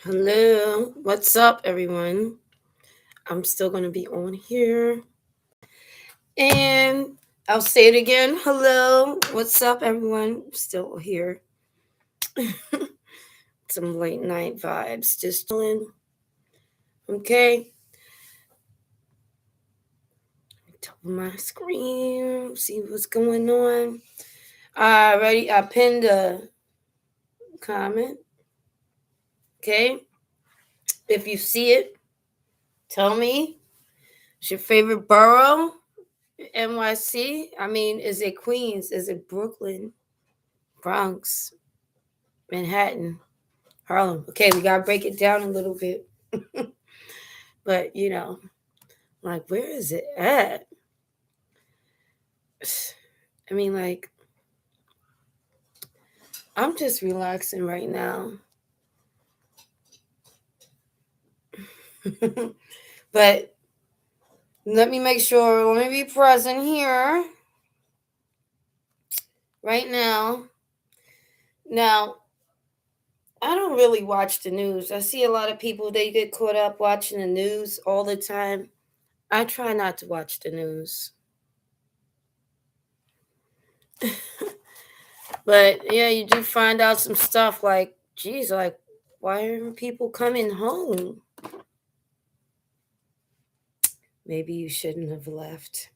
Hello, what's up, everyone? I'm still going to be on here. And I'll say it again. Hello, what's up, everyone? Still here. Some late night vibes, just chilling. Okay. Top of my screen, see what's going on. Ready? I pinned a comment. Okay. If you see it, tell me. It's your favorite borough? NYC? I mean, is it Queens? Is it Brooklyn? Bronx? Manhattan? Harlem? Okay, we gotta break it down a little bit. But like, where is it at? I mean, like, I'm just relaxing right now. But let me make sure, let me be present here right now. Now, I don't really watch the news. I see a lot of people, they get caught up watching the news all the time. I try not to watch the news. But yeah, you do find out some stuff like, geez, like, why aren't people coming home? Maybe you shouldn't have left.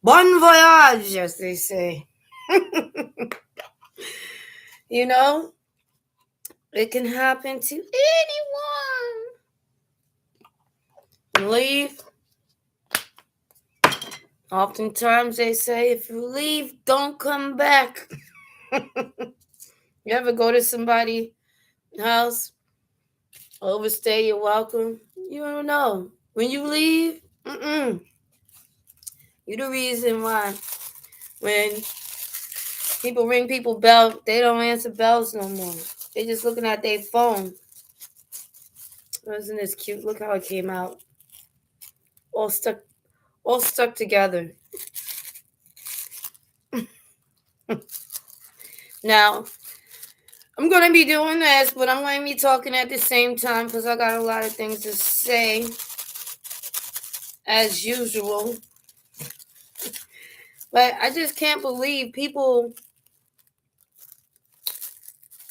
Bon voyage, as they say. You know, it can happen to anyone. Leave. Oftentimes they say, if you leave, don't come back. You ever go to somebody's house, overstay, you're welcome? You don't know. When you leave, you're the reason why. When people ring people bell, they don't answer bells no more. They just looking at their phone. Wasn't this cute? Look how it came out. All stuck together. Now, I'm going to be doing this, but I'm going to be talking at the same time because I got a lot of things to say, as usual. But I just can't believe people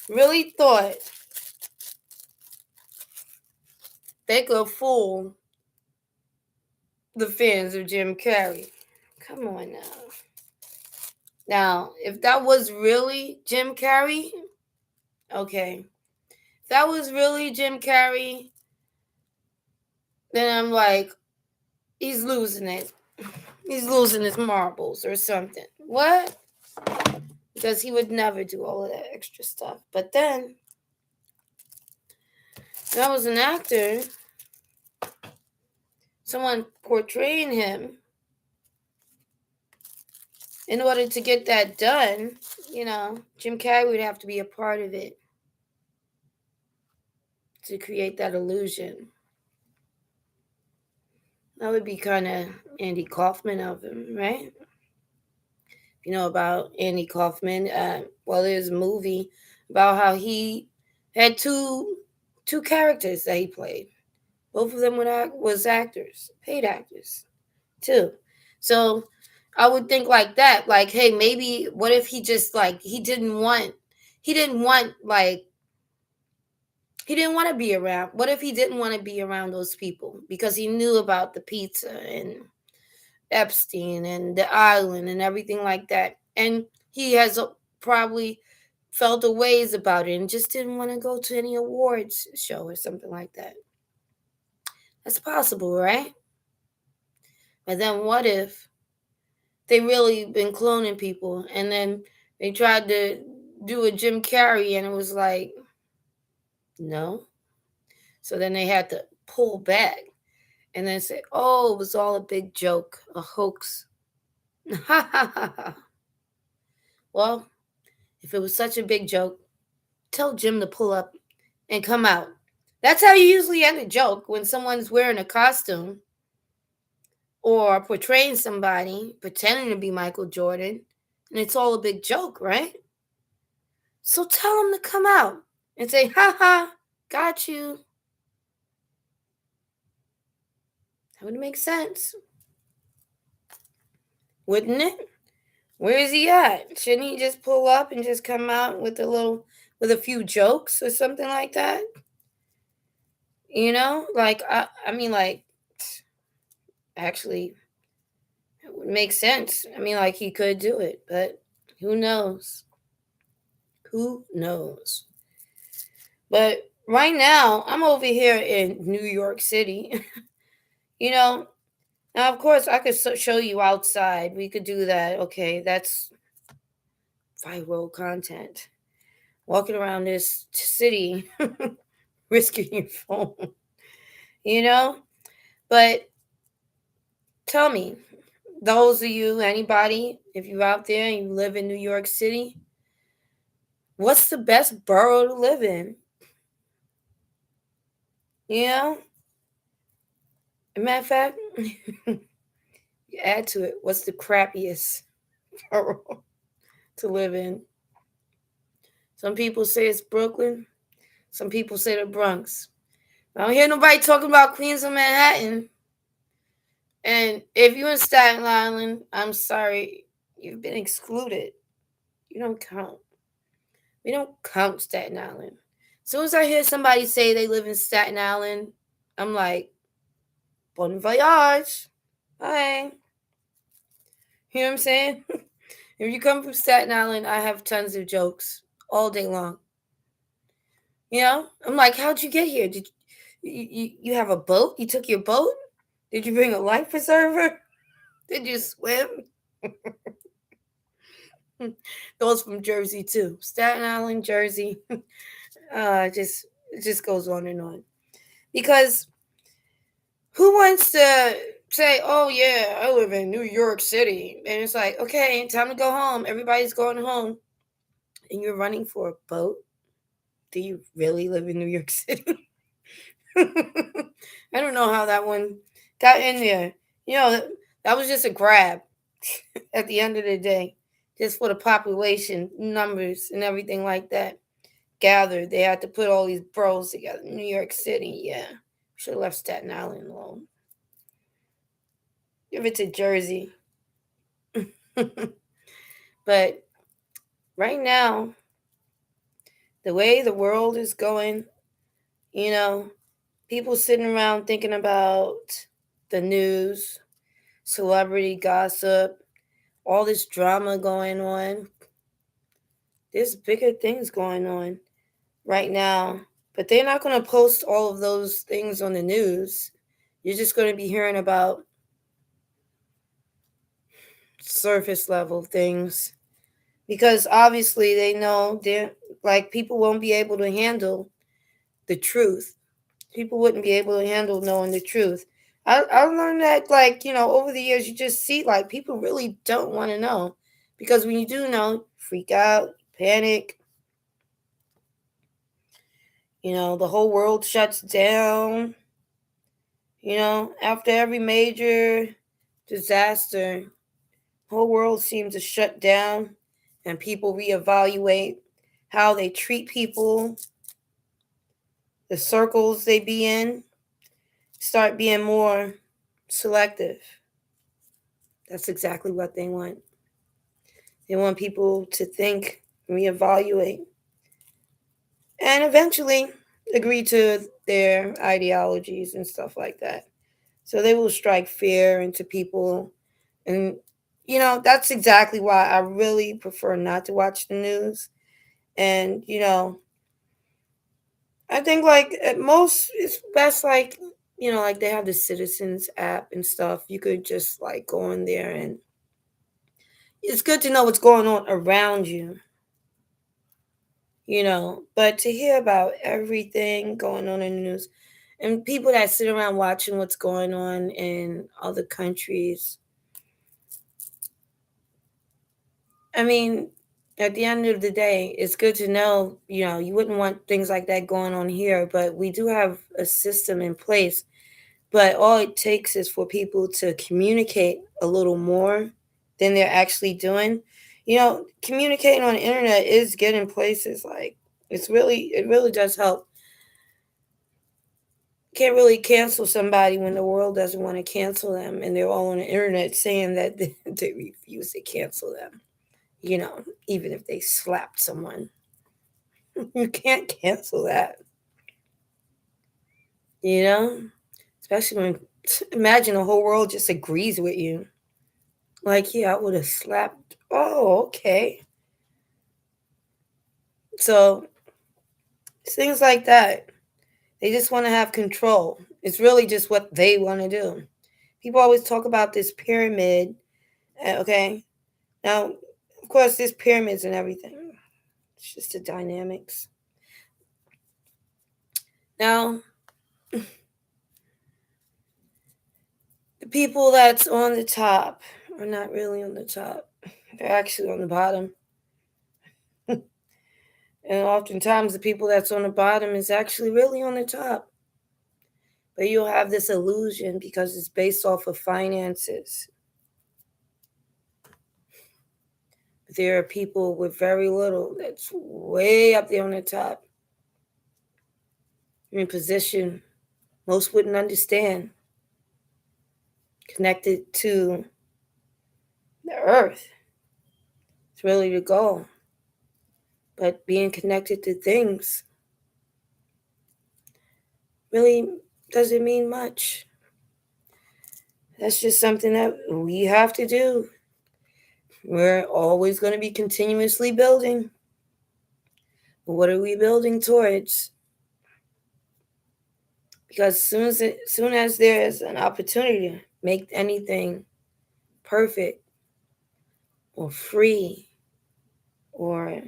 really thought they could fool the fans of Jim Carrey. Come on now. Now, if that was really Jim Carrey, okay. If that was really Jim Carrey, then I'm like, he's losing it. He's losing his marbles or something. What? Because he would never do all of that extra stuff. But then, if I was an actor, someone portraying him, in order to get that done, Jim Carrey would have to be a part of it to create that illusion. That would be kind of Andy Kaufman of him, right? You know about Andy Kaufman? There's a movie about how he had two characters that he played. Both of them was actors, paid actors, too. So I would think like that, like, hey, maybe what if he just like he didn't want to be around. What if he didn't want to be around those people because he knew about the pizza and Epstein and the island and everything like that, and he has probably felt a ways about it and just didn't want to go to any awards show or something like that. That's possible, right? But then what if they really been cloning people and then they tried to do a Jim Carrey and it was like, no. So then they had to pull back and then say, oh, it was all a big joke, a hoax. Well, if it was such a big joke, tell Jim to pull up and come out. That's how you usually end a joke when someone's wearing a costume or portraying somebody, pretending to be Michael Jordan, and it's all a big joke, right? So tell them to come out and say, ha ha, got you. That would make sense, wouldn't it? Where is he at? Shouldn't he just pull up and just come out with with a few jokes or something like that? Like I mean, like actually, it would make sense. I mean, like he could do it, but who knows? Who knows? But right now, I'm over here in New York City. you know, Now of course I could show you outside. We could do that. Okay, that's viral content. Walking around this city, risking your phone. You know, but tell me, those of you, anybody, if you're out there and you live in New York City, what's the best borough to live in? You know, as a matter of fact, you add to it, what's the crappiest borough to live in? Some people say it's Brooklyn. Some people say the Bronx. I don't hear nobody talking about Queens or Manhattan. And if you're in Staten Island, I'm sorry, you've been excluded. You don't count. We don't count Staten Island. As soon as I hear somebody say they live in Staten Island, I'm like, bon voyage. Bye. You know what I'm saying? If you come from Staten Island, I have tons of jokes all day long. I'm like, how'd you get here? Did you have a boat? You took your boat? Did you bring a life preserver? Did you swim? Those from Jersey too. Staten Island, Jersey. It just goes on and on. Because who wants to say, "Oh yeah, I live in New York City," and it's like, okay, time to go home. Everybody's going home, and you're running for a boat. Do you really live in New York City? I don't know how that one got in there. That was just a grab at the end of the day, just for the population numbers and everything like that gathered. They had to put all these boroughs together. New York City, yeah. Should have left Staten Island alone. Give it to Jersey. But right now, the way the world is going, you know, people sitting around thinking about the news, celebrity gossip, all this drama going on. There's bigger things going on right now, but they're not going to post all of those things on the news. You're just going to be hearing about surface level things because obviously they know they're like people won't be able to handle the truth. People wouldn't be able to handle knowing the truth. I learned that over the years you just see like people really don't want to know because when you do know, freak out, panic. The whole world shuts down. After every major disaster, whole world seems to shut down and people reevaluate how they treat people, the circles they be in, start being more selective. That's exactly what they want. They want people to think, reevaluate, and eventually agree to their ideologies and stuff like that. So they will strike fear into people. And, that's exactly why I really prefer not to watch the news. And, I think like at most it's best like they have the Citizens app and stuff. You could just like go in there and it's good to know what's going on around you. But to hear about everything going on in the news and people that sit around watching what's going on in other countries. I mean, at the end of the day, it's good to know, you wouldn't want things like that going on here, but we do have a system in place. But all it takes is for people to communicate a little more than they're actually doing. Communicating on the internet is getting places. Like, it really does help. Can't really cancel somebody when the world doesn't want to cancel them, and they're all on the internet saying that they refuse to cancel them. Even if they slapped someone, you can't cancel that. You know, especially when imagine the whole world just agrees with you. Like, yeah, I would have slapped. Oh, okay. So things like that. They just want to have control. It's really just what they want to do. People always talk about this pyramid. Okay. Now, of course, there's pyramids and everything. It's just the dynamics. Now, the people that's on the top are not really on the top. They're actually on the bottom. And oftentimes the people that's on the bottom is actually really on the top. But you'll have this illusion because it's based off of finances. But there are people with very little that's way up there on the top. You're in position most wouldn't understand. Connected to the earth. It's really the goal. But being connected to things really doesn't mean much. That's just something that we have to do. We're always going to be continuously building. What are we building towards? Because soon as there is an opportunity to make anything perfect or free or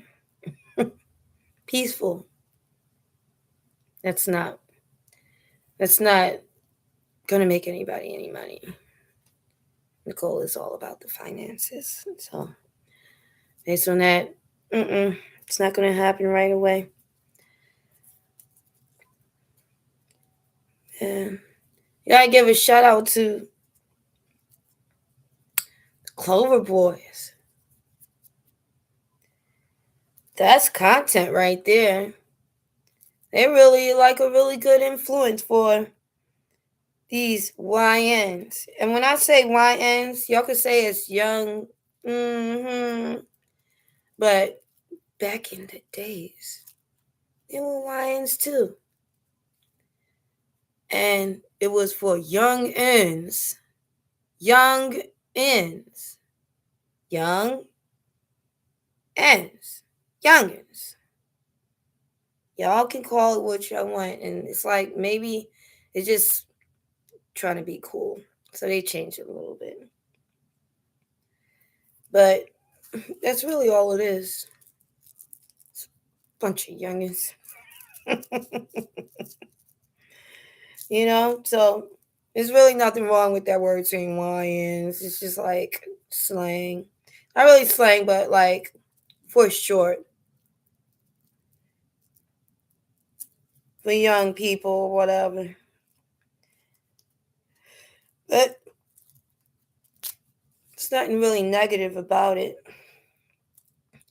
peaceful, that's not going to make anybody any money. The goal is all about the finances. So based on that, it's not going to happen right away. And you gotta give a shout out to the Clover Boys. That's content right there. They really like a really good influence for these YNs. And when I say YNs, y'all could say it's young. But back in the days, they were YNs too. And it was for young ends. Young ends. Young ends. Youngins. Y'all can call it what y'all want. And it's like maybe it's just trying to be cool. So they changed it a little bit. But that's really all it is. It's a bunch of youngins. So there's really nothing wrong with that word saying YNs. It's just like slang. Not really slang, but like for short. For young people or whatever. But it's nothing really negative about it.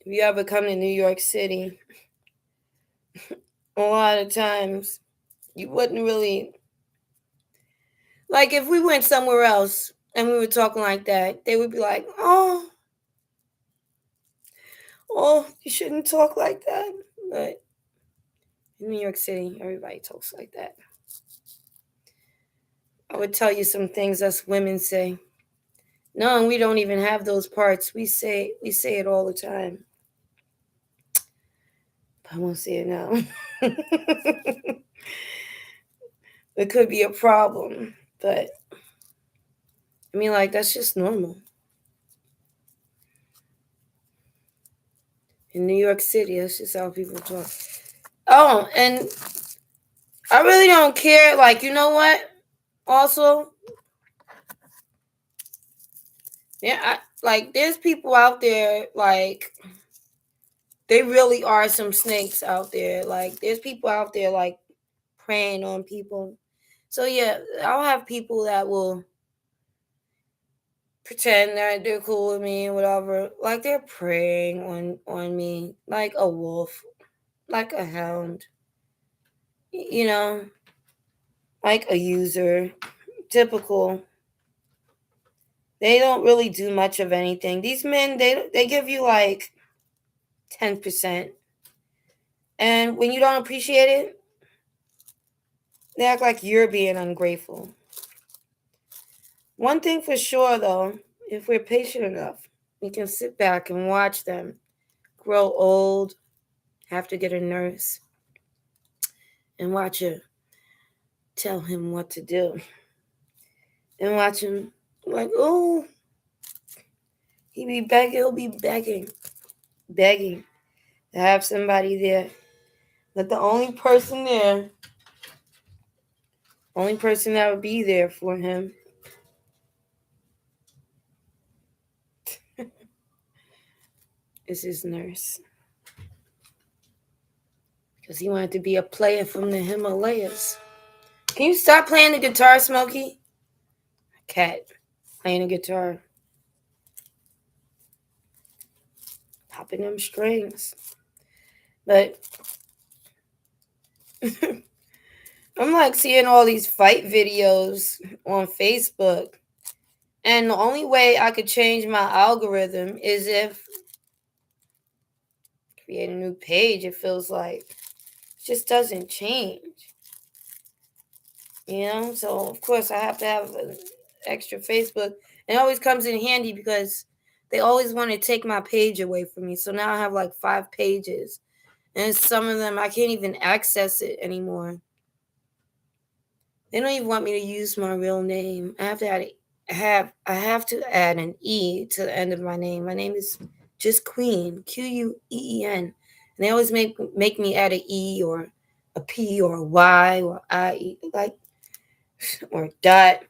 If you ever come to New York City, a lot of times you wouldn't really, like, if we went somewhere else and we were talking like that, they would be like, oh, you shouldn't talk like that. But in New York City, everybody talks like that. I would tell you some things us women say. No, and we don't even have those parts. We say it all the time. But I won't say it now. It could be a problem, but I mean, like, that's just normal. In New York City, that's just how people talk. Oh, and I really don't care. Like, you know what? Also, yeah, there's people out there, like, they really are some snakes out there. Like, there's people out there, like, preying on people. So, yeah, I'll have people that will pretend that they're cool with me and whatever. Like they're preying on me like a wolf, like a hound. You know, like a user. Typical. They don't really do much of anything. These men, they give you like 10%. And when you don't appreciate it, they act like you're being ungrateful. One thing for sure, though, if we're patient enough, we can sit back and watch them grow old, have to get a nurse, and watch her tell him what to do. And watch him like, oh, he'll be begging to have somebody there. But the only person that would be there for him is his nurse. Because he wanted to be a player from the Himalayas. Can you stop playing the guitar, Smokey? Cat playing the guitar. Popping them strings. But I'm like seeing all these fight videos on Facebook. And the only way I could change my algorithm is if create a new page. It feels like it just doesn't change. So of course I have to have an extra Facebook. It always comes in handy because they always want to take my page away from me. So now I have like 5 pages. And some of them I can't even access it anymore. They don't even want me to use my real name. I have to add an E to the end of my name. My name is just Queen, Queen. And they always make me add an E or a P or a Y or I, like, or dot.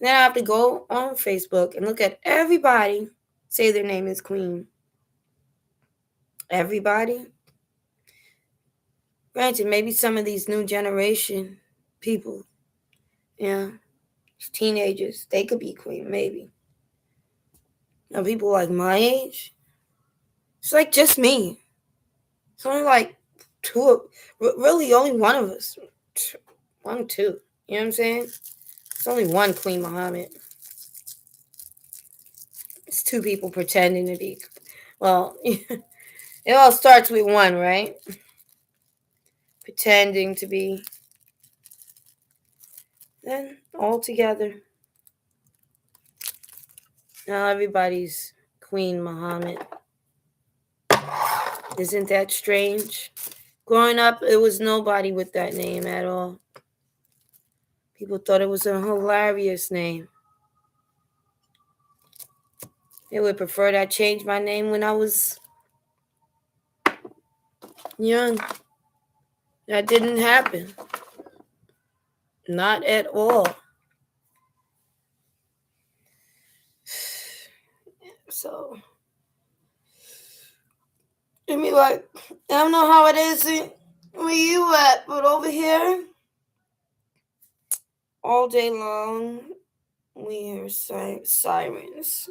And then I have to go on Facebook and look at everybody say their name is Queen. Everybody. Granted, maybe some of these new generation people, teenagers, they could be Queen, maybe. Now, people like my age, it's like just me. It's only like really only one of us. 1, 2. You know what I'm saying? It's only one Queen Muhammad. It's 2 people pretending to be. Well, it all starts with one, right? Pretending to be. Then all together. Now everybody's Queen Muhammad. Isn't that strange? Growing up, it was nobody with that name at all. People thought it was a hilarious name. They would prefer that I change my name when I was young. That didn't happen. Not at all. So, I mean, like, I don't know how it is where you at, but over here, all day long, we hear sirens.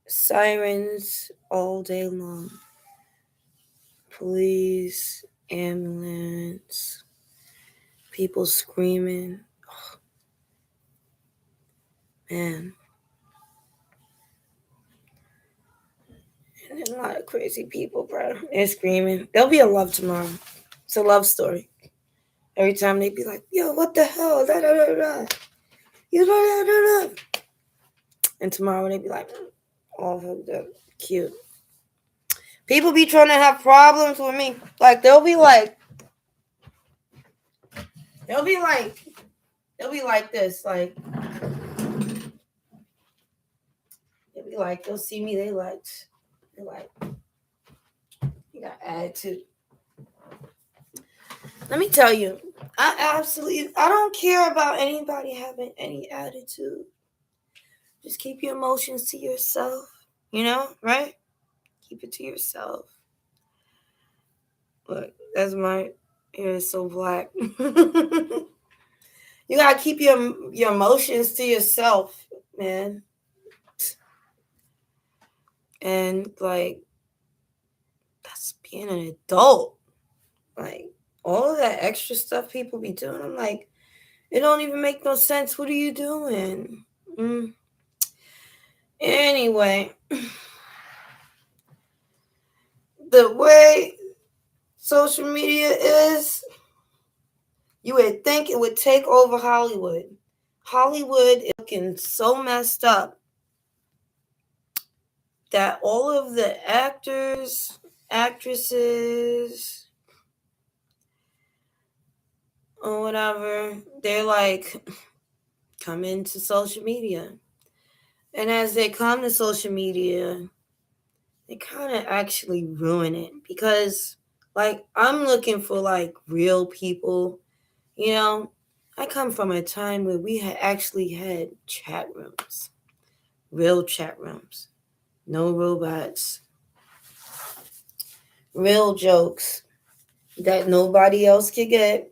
Sirens all day long. Police, ambulance, people screaming. Oh, man. And a lot of crazy people, bro. They're screaming. There'll be a love tomorrow. It's a love story. Every time they be like, yo, what the hell? Da, da, da, da. You da, da, da. And tomorrow they be like, all hooked up. Cute. People be trying to have problems with me. Like, they'll be like this. Like, they'll see me, they're like, you got attitude. Let me tell you, I don't care about anybody having any attitude. Just keep your emotions to yourself, right? Keep it to yourself. Look, that's my hair is so black. You gotta keep your emotions to yourself, man. And like, that's being an adult. Like, all of that extra stuff people be doing, I'm like, it don't even make no sense. What are you doing? Mm. Anyway, the way social media is, you would think it would take over Hollywood. Hollywood is looking so messed up that all of the actors, actresses, or whatever, they're like, come into social media. And as they come to social media, they kind of actually ruin it because, like, I'm looking for like real people. You know, I come from a time where we had actually had chat rooms, real chat rooms, no robots, real jokes that nobody else could get.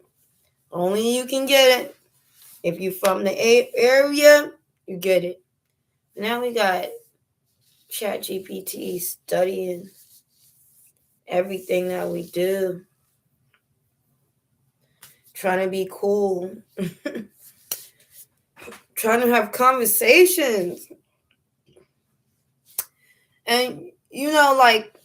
Only you can get it. If you're from the area, you get it. Now we got Chat GPT studying everything that we do, trying to be cool, trying to have conversations. And, you know, like,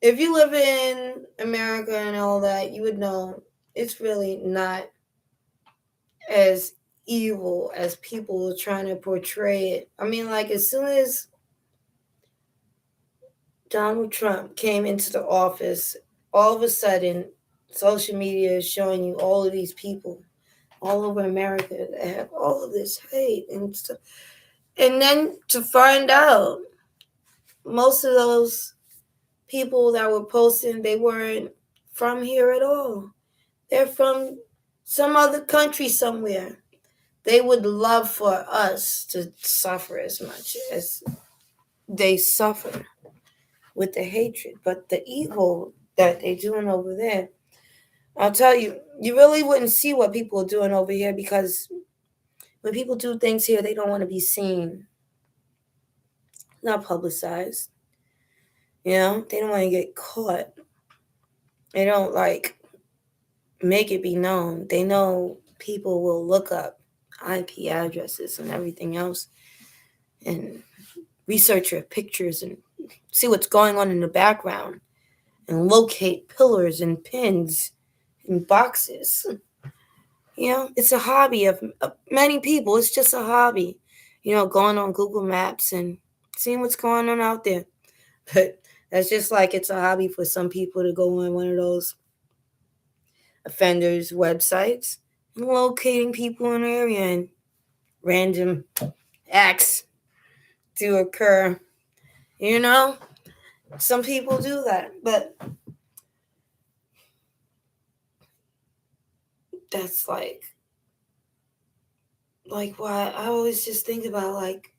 if you live in America and all that, you would know it's really not as evil as people are trying to portray it. I mean, like, as soon as Donald Trump came into the office, all of a sudden, social media is showing you all of these people all over America that have all of this hate and stuff. And then to find out, most of those people that were posting, they weren't from here at all. They're from some other country somewhere. They would love for us to suffer as much as they suffer with the hatred, but the evil that they're doing over there, I'll tell you, you really wouldn't see what people are doing over here because when people do things here, they don't want to be seen, not publicized. You know, they don't want to get caught. They don't like make it be known. They know people will look up IP addresses and everything else and research your pictures and see what's going on in the background and locate pillars and pins and boxes. You know, it's a hobby of many people. It's just a hobby, you know, going on Google Maps and seeing what's going on out there. But that's just like it's a hobby for some people to go on one of those offenders' websites and locating people in the area and random acts do occur. You know, some people do that, but that's like why I always just think about, like,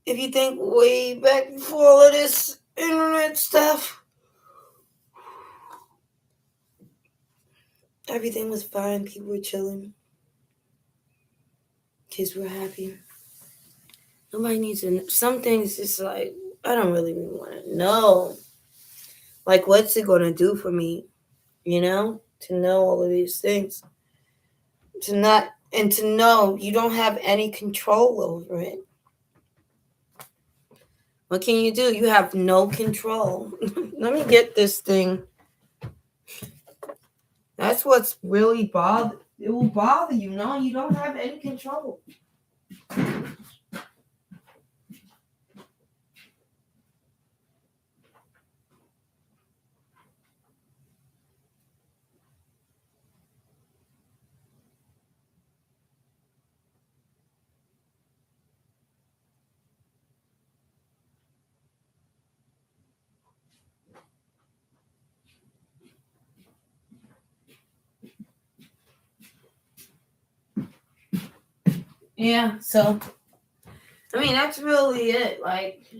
if you think way back before all of this internet stuff, everything was fine. People were chilling. Kids were happy. Nobody needs to. Some things just like I don't really want to know. Like, what's it gonna do for me? You know, to know all of these things, to not and to know you don't have any control over it. What can you do? You have no control. Let me get this thing. That's what's really bother. It will bother you. No, you don't have any control. Yeah. So, I mean, that's really it. Like,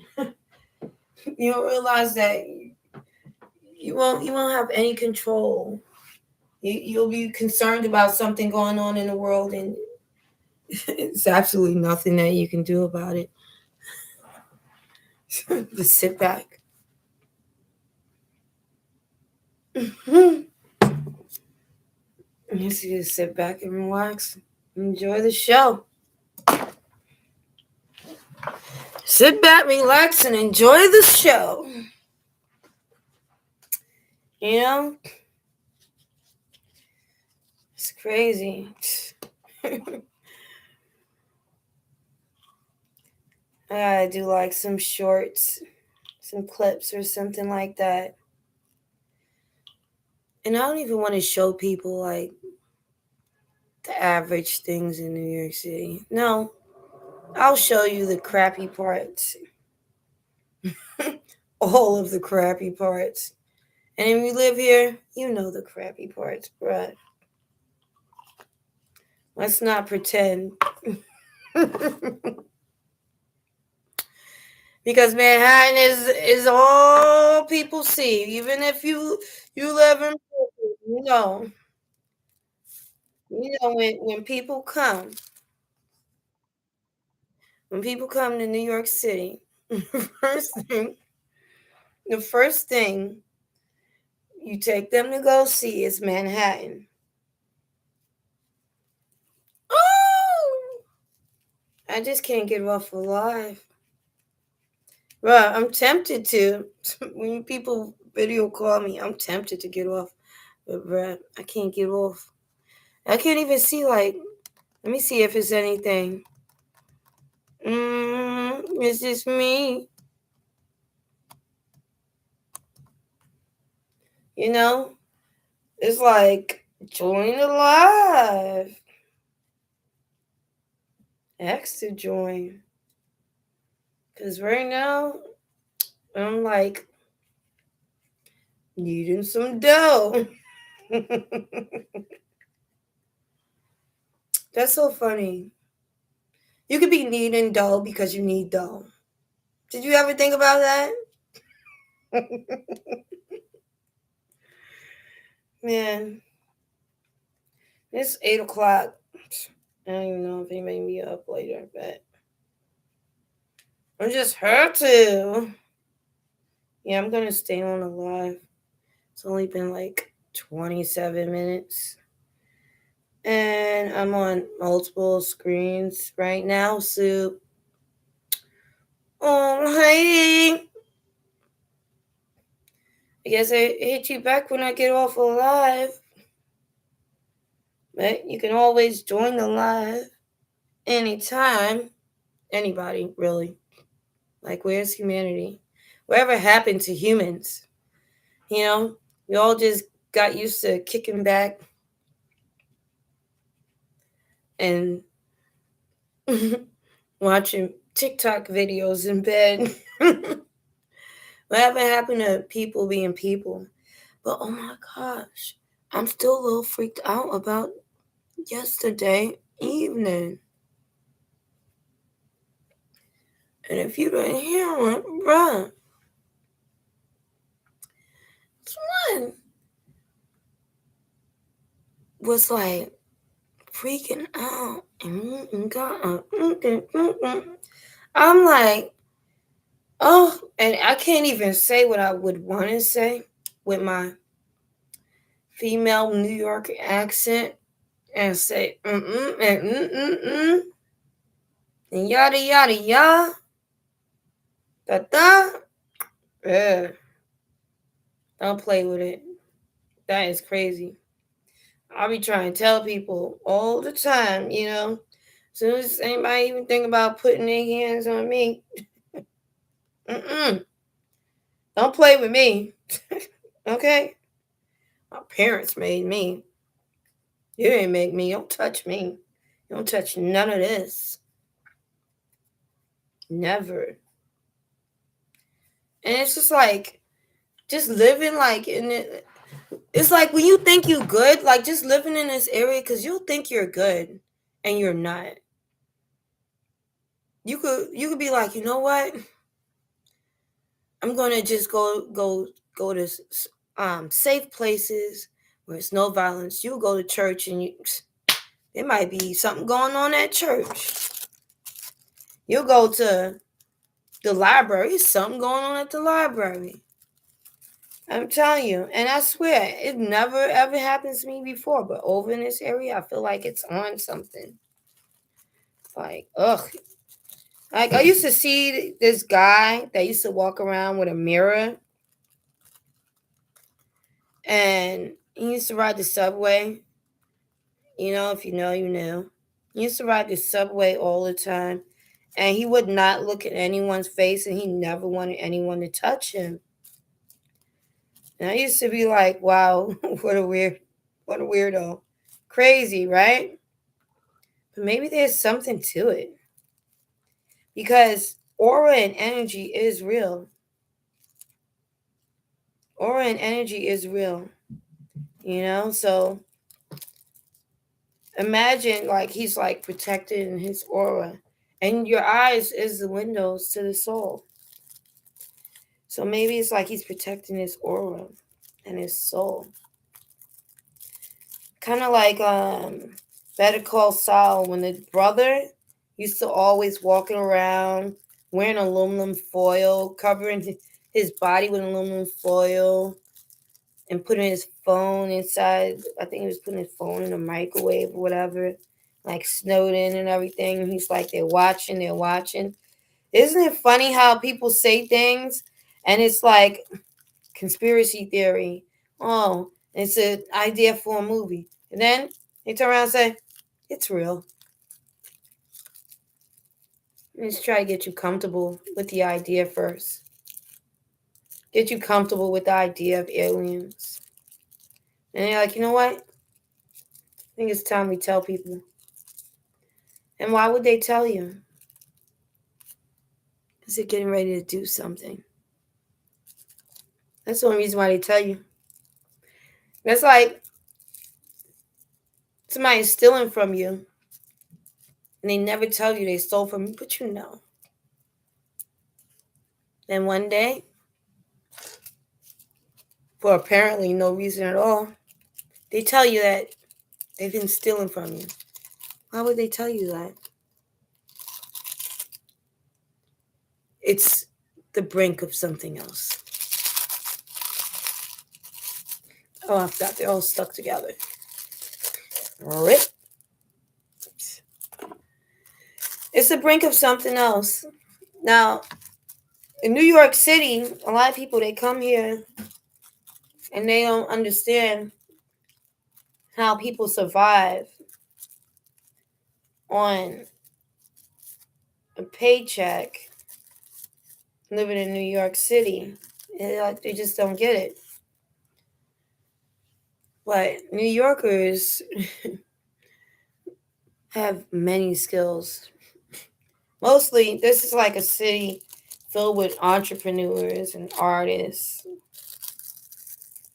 you don't realize that you won't have any control. You'll be concerned about something going on in the world, and it's absolutely nothing that you can do about it. Just sit back. Just sit back and relax. Enjoy the show. Sit back, relax, and enjoy the show. You know? It's crazy. I gotta do like some shorts, some clips, or something like that. And I don't even want to show people like the average things in New York City. No, I'll show you the crappy parts. All of the crappy parts. And if you live here, you know the crappy parts, bruh. Let's not pretend. Because Manhattan is all people see. Even if you live in Brooklyn, when people come, to New York City, first thing, the first thing you take them to go see is Manhattan. Oh, I just can't get off alive. Bruh, I'm tempted to. When people video call me, I'm tempted to get off. But bruh, I can't get off. I can't even see, like, let me see if it's anything. It's just me. You know? It's like, join the live. X to join. Because right now, I'm like, needing some dough. That's so funny. You could be needing dough because you need dough. Did you ever think about that? Man, it's 8 o'clock. I don't even know if anybody will be up later, but I just heard to. Yeah, I'm going to stay on the live. It's only been like 27 minutes. And I'm on multiple screens right now, so hey. I guess I hit you back when I get off a live. But you can always join the live anytime. Anybody, really. Like, where's humanity? Whatever happened to humans? You know, we all just got used to kicking back and watching TikTok videos in bed. Whatever happened to people being people? But oh my gosh, I'm still a little freaked out about yesterday evening. And if you didn't hear it, bruh, someone was like freaking out. I'm like, oh, and I can't even say what I would want to say with my female New York accent and say and yada yada yada da da. Don't play with it. That is crazy. I'll be trying to tell people all the time, as soon as anybody even think about putting their hands on me, don't play with me. Okay? My parents made me. You didn't make me. Don't touch me. Don't touch none of this. Never. And it's just like, just living like in it. It's like when you think you're good, like just living in this area, because you'll think you're good and you're not. You could be like, you know what? I'm gonna just go to safe places where it's no violence. You go to church and there might be something going on at church. You'll go to The library, there's something going on at the library. I'm telling you, and I swear it never ever happens to me before, but over in this area, I feel like it's on something. Like, ugh. Like I used to see this guy that used to walk around with a mirror, and he used to ride the subway. You know, if you know, you know. He used to ride the subway all the time, and he would not look at anyone's face, and he never wanted anyone to touch him. And I used to be like, wow, what a weirdo. Crazy, right? But maybe there's something to it. Because aura and energy is real. Aura and energy is real. You know? So imagine like he's like protected in his aura. And your eyes is the windows to the soul. So maybe it's like he's protecting his aura and his soul. Kind of like Better Call Saul when the brother used to always walking around wearing aluminum foil, covering his body with aluminum foil, and putting his phone inside. I think he was putting his phone in a microwave or whatever, like Snowden and everything. He's like, they're watching, they're watching. Isn't it funny how people say things and it's like conspiracy theory? Oh, it's an idea for a movie. And then they turn around and say, it's real. Let's try to get you comfortable with the idea first. Get you comfortable with the idea of aliens. And you're like, you know what? I think it's time we tell people. And why would they tell you? Because they're getting ready to do something. That's the only reason why they tell you. That's like somebody stealing from you. And they never tell you they stole from you, but you know. Then one day, for apparently no reason at all, they tell you that they've been stealing from you. Why would they tell you that? It's the brink of something else. Oh, I forgot they're all stuck together. Rip. It's the brink of something else. Now, in New York City, a lot of people, they come here and they don't understand how people survive on a paycheck living in New York City. They just don't get it. But New Yorkers have many skills. Mostly, this is like a city filled with entrepreneurs and artists,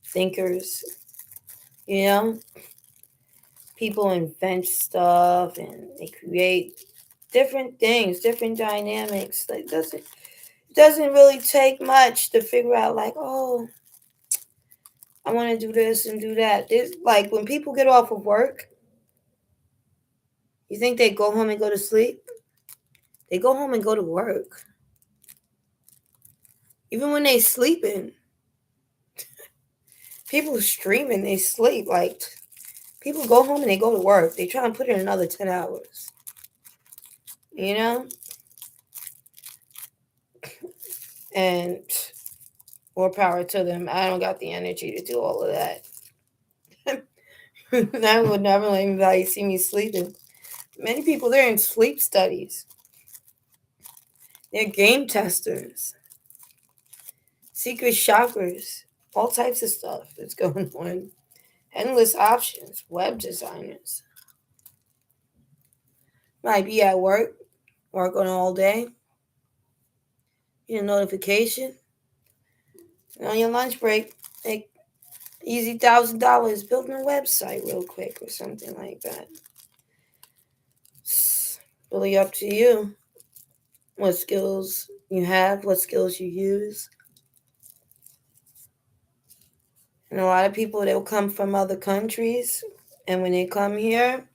thinkers, you know? People invent stuff and they create different things, different dynamics. Like doesn't really take much to figure out like, oh, I want to do this and do that. This like when people get off of work, you think they go home and go to sleep? They go home and go to work. Even when they sleeping, people streaming, they sleep. Like people go home and they go to work. They try and put in another 10 hours. You know? And more power to them. I don't got the energy to do all of that. I would never let anybody see me sleeping. Many people, they're in sleep studies. They're game testers, secret shoppers, all types of stuff that's going on. Endless options, web designers. Might be at work, working all day. Get a notification. And on your lunch break, make easy $1,000 building a website real quick or something like that. It's really up to you. What skills you have, what skills you use. And a lot of people, they'll come from other countries. And when they come here,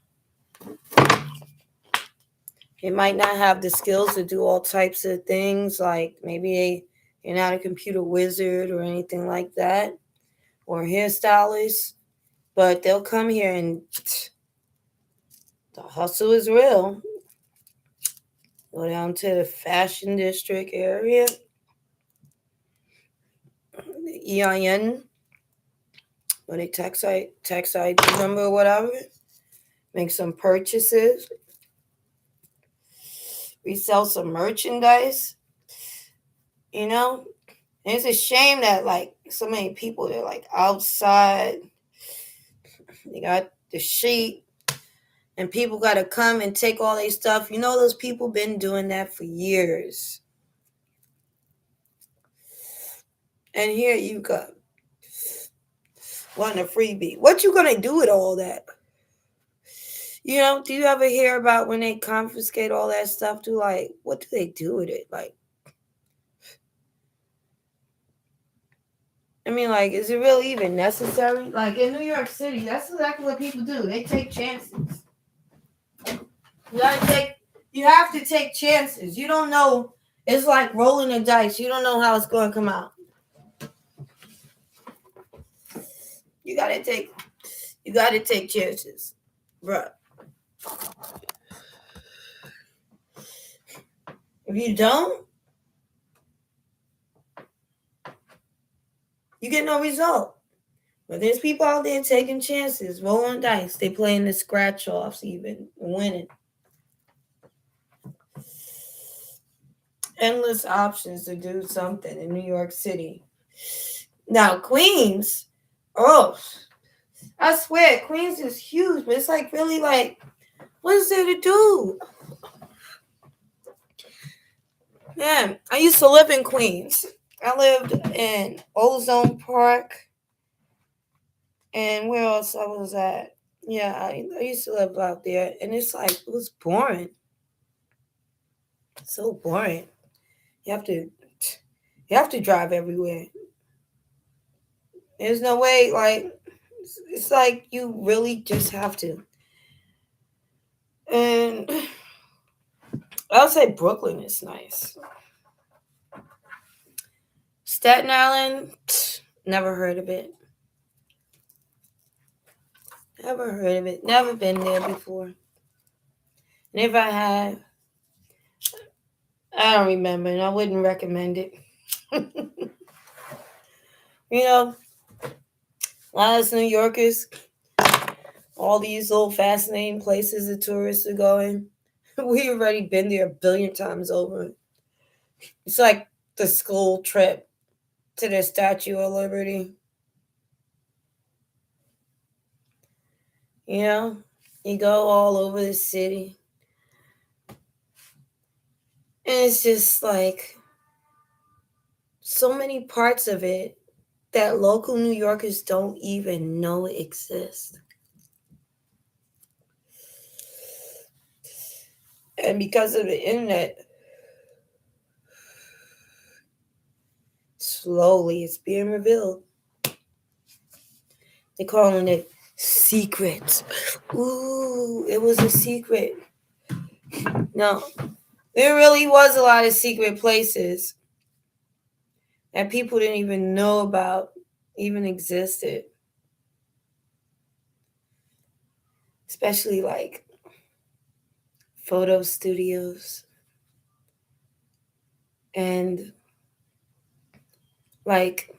They might not have the skills to do all types of things, like maybe you're not a computer wizard or anything like that, or hairstylist, but they'll come here and the hustle is real. Go down to the fashion district area, the EIN, or the tax ID number or whatever, make some purchases, resell some merchandise, you know? And it's a shame that like so many people they're like outside, they got the sheet, and people gotta come and take all their stuff. You know those people been doing that for years. And here you go. Wanting a freebie. What you gonna do with all that? You know, do you ever hear about when they confiscate all that stuff? Like, what do they do with it? Like, I mean, like, is it really even necessary? Like in New York City, that's exactly what people do. They take chances. You have to take chances. You don't know. It's like rolling the dice. You don't know how it's going to come out. You gotta take chances, bruh. If you don't, you get no result. But there's people out there taking chances, rolling dice. They playing the scratch offs, even winning. Endless options to do something in New York City. Now, Queens, oh, I swear, Queens is huge, but it's like really like, what is there to do? Man, I used to live in Queens. I lived in Ozone Park. And where else I was at? Yeah, I used to live out there. And it's like, it was boring. So boring. You have to drive everywhere. There's no way, like, it's like you really just have to. And I would say Brooklyn is nice. Staten Island, never heard of it. Never heard of it. Never been there before. And if I have, I don't remember, and I wouldn't recommend it. You know, a lot of us New Yorkers, all these little fascinating places the tourists are going, we already been there a billion times over. It's like the school trip to the Statue of Liberty. You know, you go all over the city. And it's just like so many parts of it that local New Yorkers don't even know exist. And because of the internet, slowly it's being revealed. They're calling it secret. Ooh, it was a secret. No, there really was a lot of secret places that people didn't even know about even existed. Especially like photo studios and like,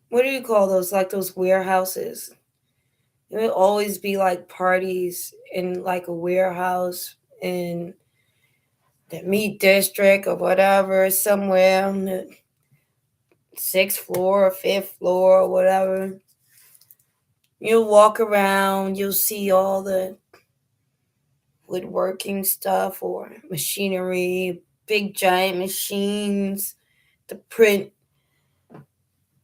what do you call those? Like those warehouses. It would always be like parties in like a warehouse in the meat district or whatever, somewhere on the 6th floor or 5th floor or whatever. You'll walk around, you'll see all the woodworking stuff or machinery, big giant machines to print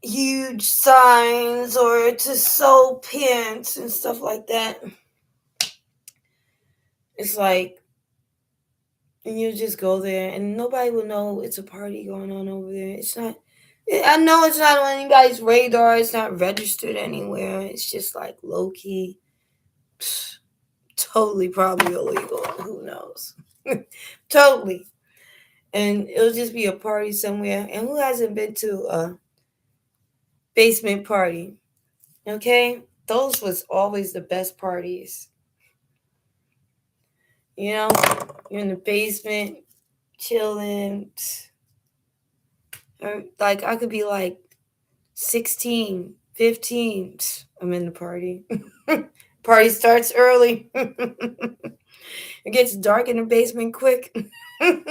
huge signs or to sew pants and stuff like that. It's like, and you just go there and nobody will know it's a party going on over there. It's not, I know it's not on anybody's radar. It's not registered anywhere. It's just like low key, totally probably illegal. Who knows? Totally. And it'll just be a party somewhere. And who hasn't been to a basement party? Okay? Those was always the best parties. You know, you're in the basement, chilling. Or like I could be like 16, 15. I'm in the party. Party starts early. It gets dark in the basement quick. And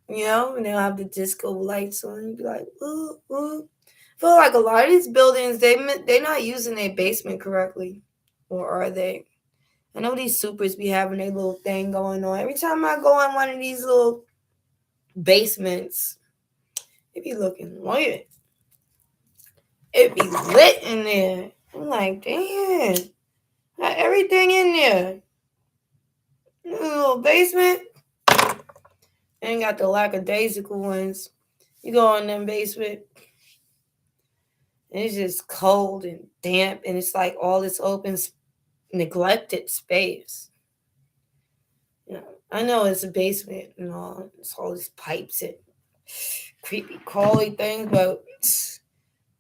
they'll have the disco lights on. And be like, ooh, ooh. I feel like a lot of these buildings, they're not using their basement correctly. Or are they? I know these supers be having their little thing going on. Every time I go in one of these little basements, it be looking lit. It be lit in there. I'm like, damn, got everything in there. Little basement. Ain't got the lackadaisical ones. You go in them basement, and it's just cold and damp, and it's like all this open, neglected space. I know it's a basement and all. It's all these pipes and creepy crawly things, but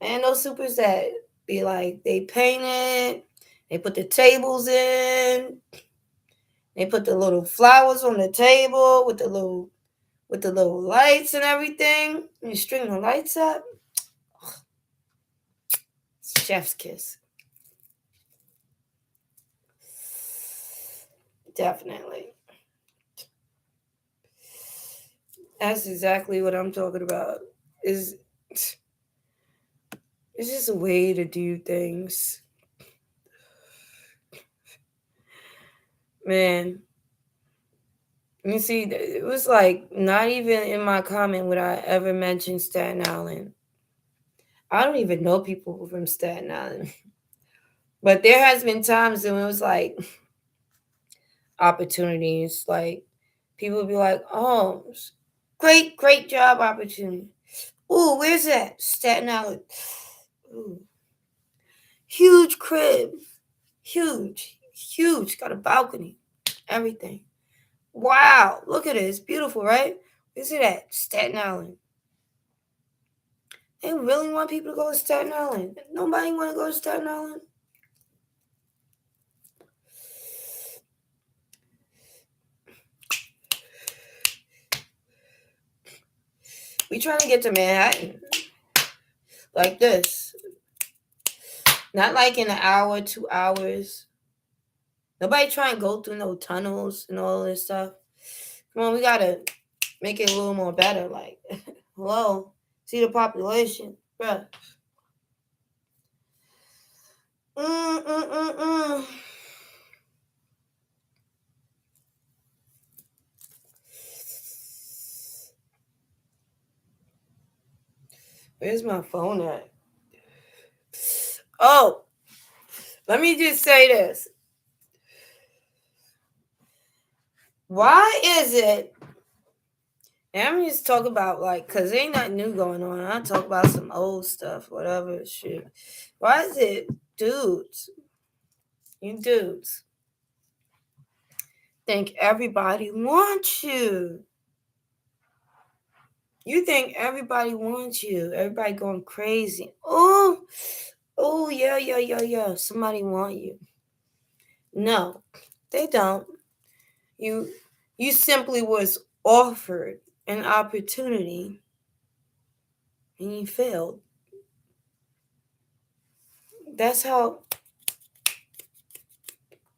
man, those supers that be like they paint it, they put the tables in, they put the little flowers on the table with the little lights and everything. And you string the lights up. Chef's kiss. Definitely. That's exactly what I'm talking about. Is It's just a way to do things. Man. You see, it was like not even in my comment would I ever mention Staten Island. I don't even know people from Staten Island. But there has been times when it was like opportunities. Like people be like, oh, great job opportunity. Ooh, where's that? Staten Island. Ooh. Huge crib. Huge. Got a balcony. Everything. Wow. Look at it. It's beautiful, right? Where's it at? Staten Island. They really want people to go to Staten Island. Nobody want to go to Staten Island. We trying to get to Manhattan. Like this. Not like in an hour, 2 hours. Nobody trying to go through no tunnels and all this stuff. Come on, we gotta make it a little more better. Like, hello, see the population, bruh. Where's my phone at? Oh, let me just say this. Why is it? And I'm just talk about like, cause ain't nothing new going on. I talk about some old stuff, whatever shit. Why is it, dudes? You dudes think everybody wants you. You think everybody wants you. Everybody going crazy. Oh, yeah. Somebody want you. No, they don't. You simply was offered an opportunity and you failed. That's how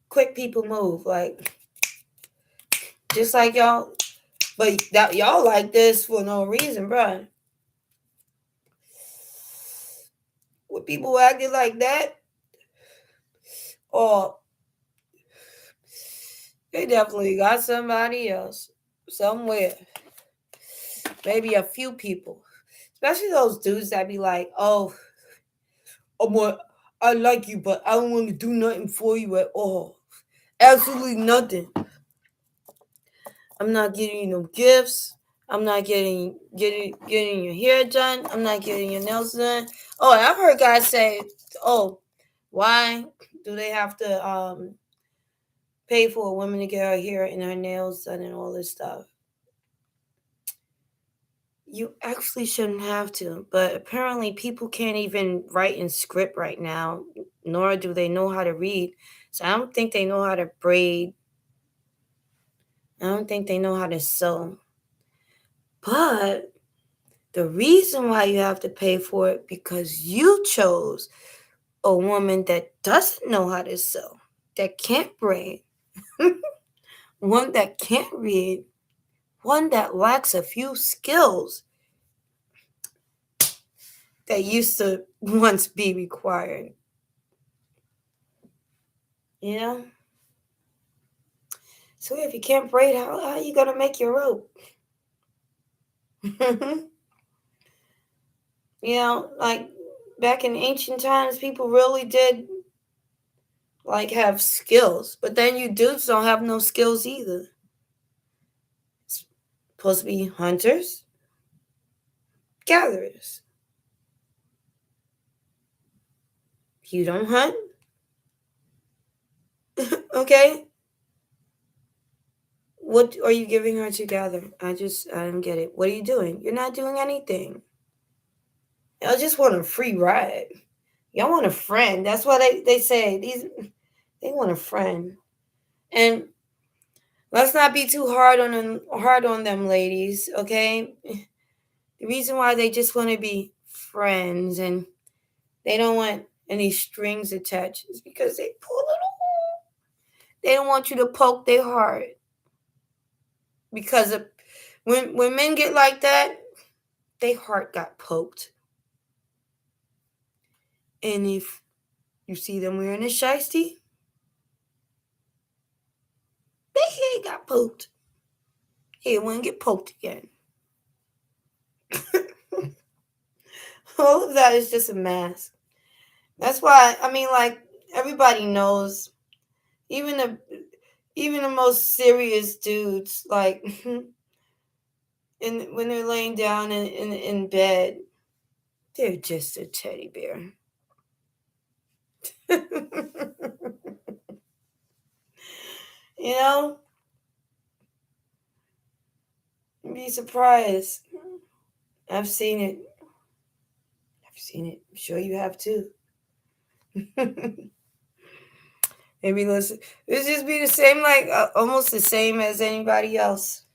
quick people move. Like just like y'all, but that y'all like this for no reason, bruh. With people acting like that, or they definitely got somebody else somewhere. Maybe a few people, especially those dudes that be like, "Oh, I like you, but I don't want to do nothing for you at all. Absolutely nothing. I'm not getting you no gifts. I'm not getting your hair done. I'm not getting your nails done." Oh, and I've heard guys say, "Oh, why do they have to pay for a woman to get her hair and her nails done and all this stuff. You actually shouldn't have to, but apparently people can't even write in script right now, nor do they know how to read. So I don't think they know how to braid. I don't think they know how to sew. But the reason why you have to pay for it because you chose a woman that doesn't know how to sew, that can't braid, one that can't read, one that lacks a few skills that used to once be required. You know? So if you can't braid, how are you gonna make your rope? Like back in ancient times, people really did like have skills, but then you dudes don't have no skills either. It's supposed to be hunters, gatherers. You don't hunt, okay? What are you giving her to gather? I don't get it. What are you doing? You're not doing anything. Y'all just want a free ride. Y'all want a friend. That's what they say. They want a friend. And let's not be too hard on them ladies, okay? The reason why they just want to be friends and they don't want any strings attached is because they pull it all. They don't want you to poke their heart. Because when men get like that, their heart got poked. And if you see them wearing a shiesty, their head got poked. It won't get poked again. All of that is just a mask. That's why like everybody knows, even the most serious dudes, like when they're laying down in bed, they're just a teddy bear. You know? You'd be surprised. I've seen it. I'm sure you have too. Maybe listen. It's just be the same, like almost the same as anybody else.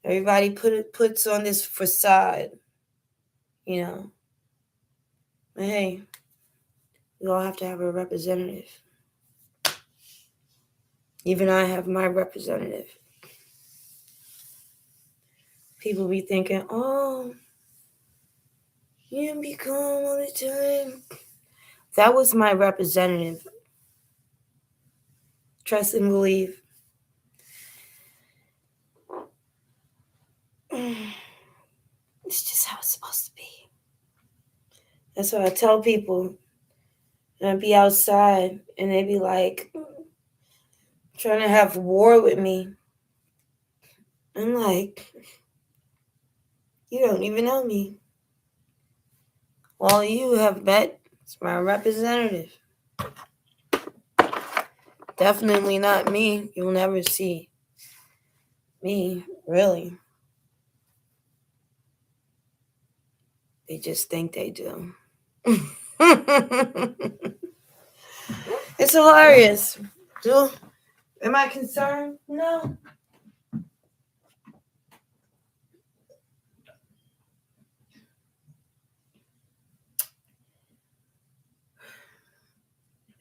Everybody puts on this facade, you know. But hey, we all have to have a representative. Even I have my representative. People be thinking, oh, you didn't be calm all the time. That was my representative. Trust and believe. It's just how it's supposed to be. That's what I tell people. And I be outside and they be like trying to have war with me. I'm like, you don't even know me. All you have met is my representative. Definitely not me. You'll never see me, really. They just think they do. It's hilarious. Am I concerned? No.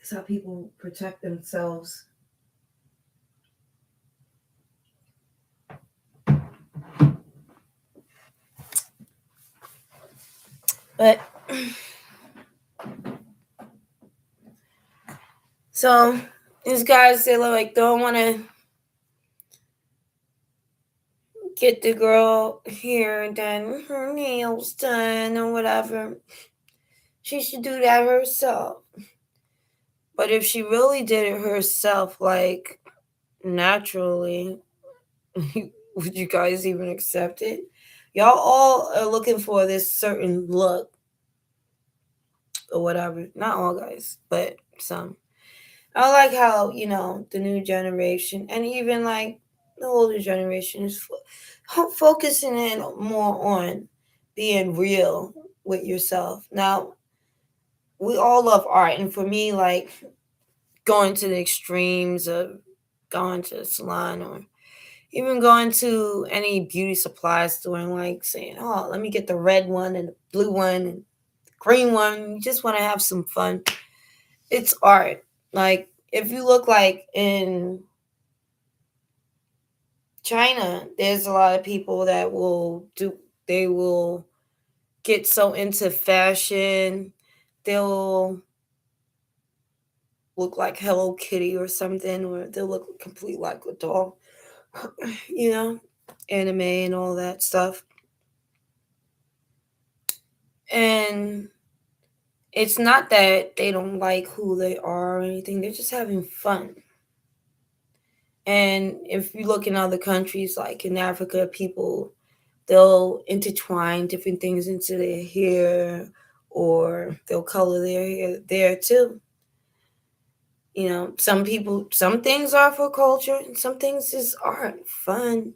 It's how people protect themselves. But so these guys, they like don't want to get the girl hair done, her nails done, or whatever. She should do that herself. But if she really did it herself, like naturally, would you guys even accept it? Y'all all are looking for this certain look or whatever. Not all guys, but some. I like how, the new generation and even like the older generation is focusing in more on being real with yourself. Now, we all love art, and for me, like going to the extremes of going to a salon or even going to any beauty supply store and like saying, "Oh, let me get the red one and the blue one and the green one." You just want to have some fun. It's art. Like if you look like in China, there's a lot of people that they will get so into fashion, they'll look like Hello Kitty or something, or they'll look completely like a doll, you know, anime and all that stuff. And it's not that they don't like who they are or anything, they're just having fun. And if you look in other countries, like in Africa, people they'll intertwine different things into their hair or they'll color their hair there too. Some things are for culture and some things is art, fun,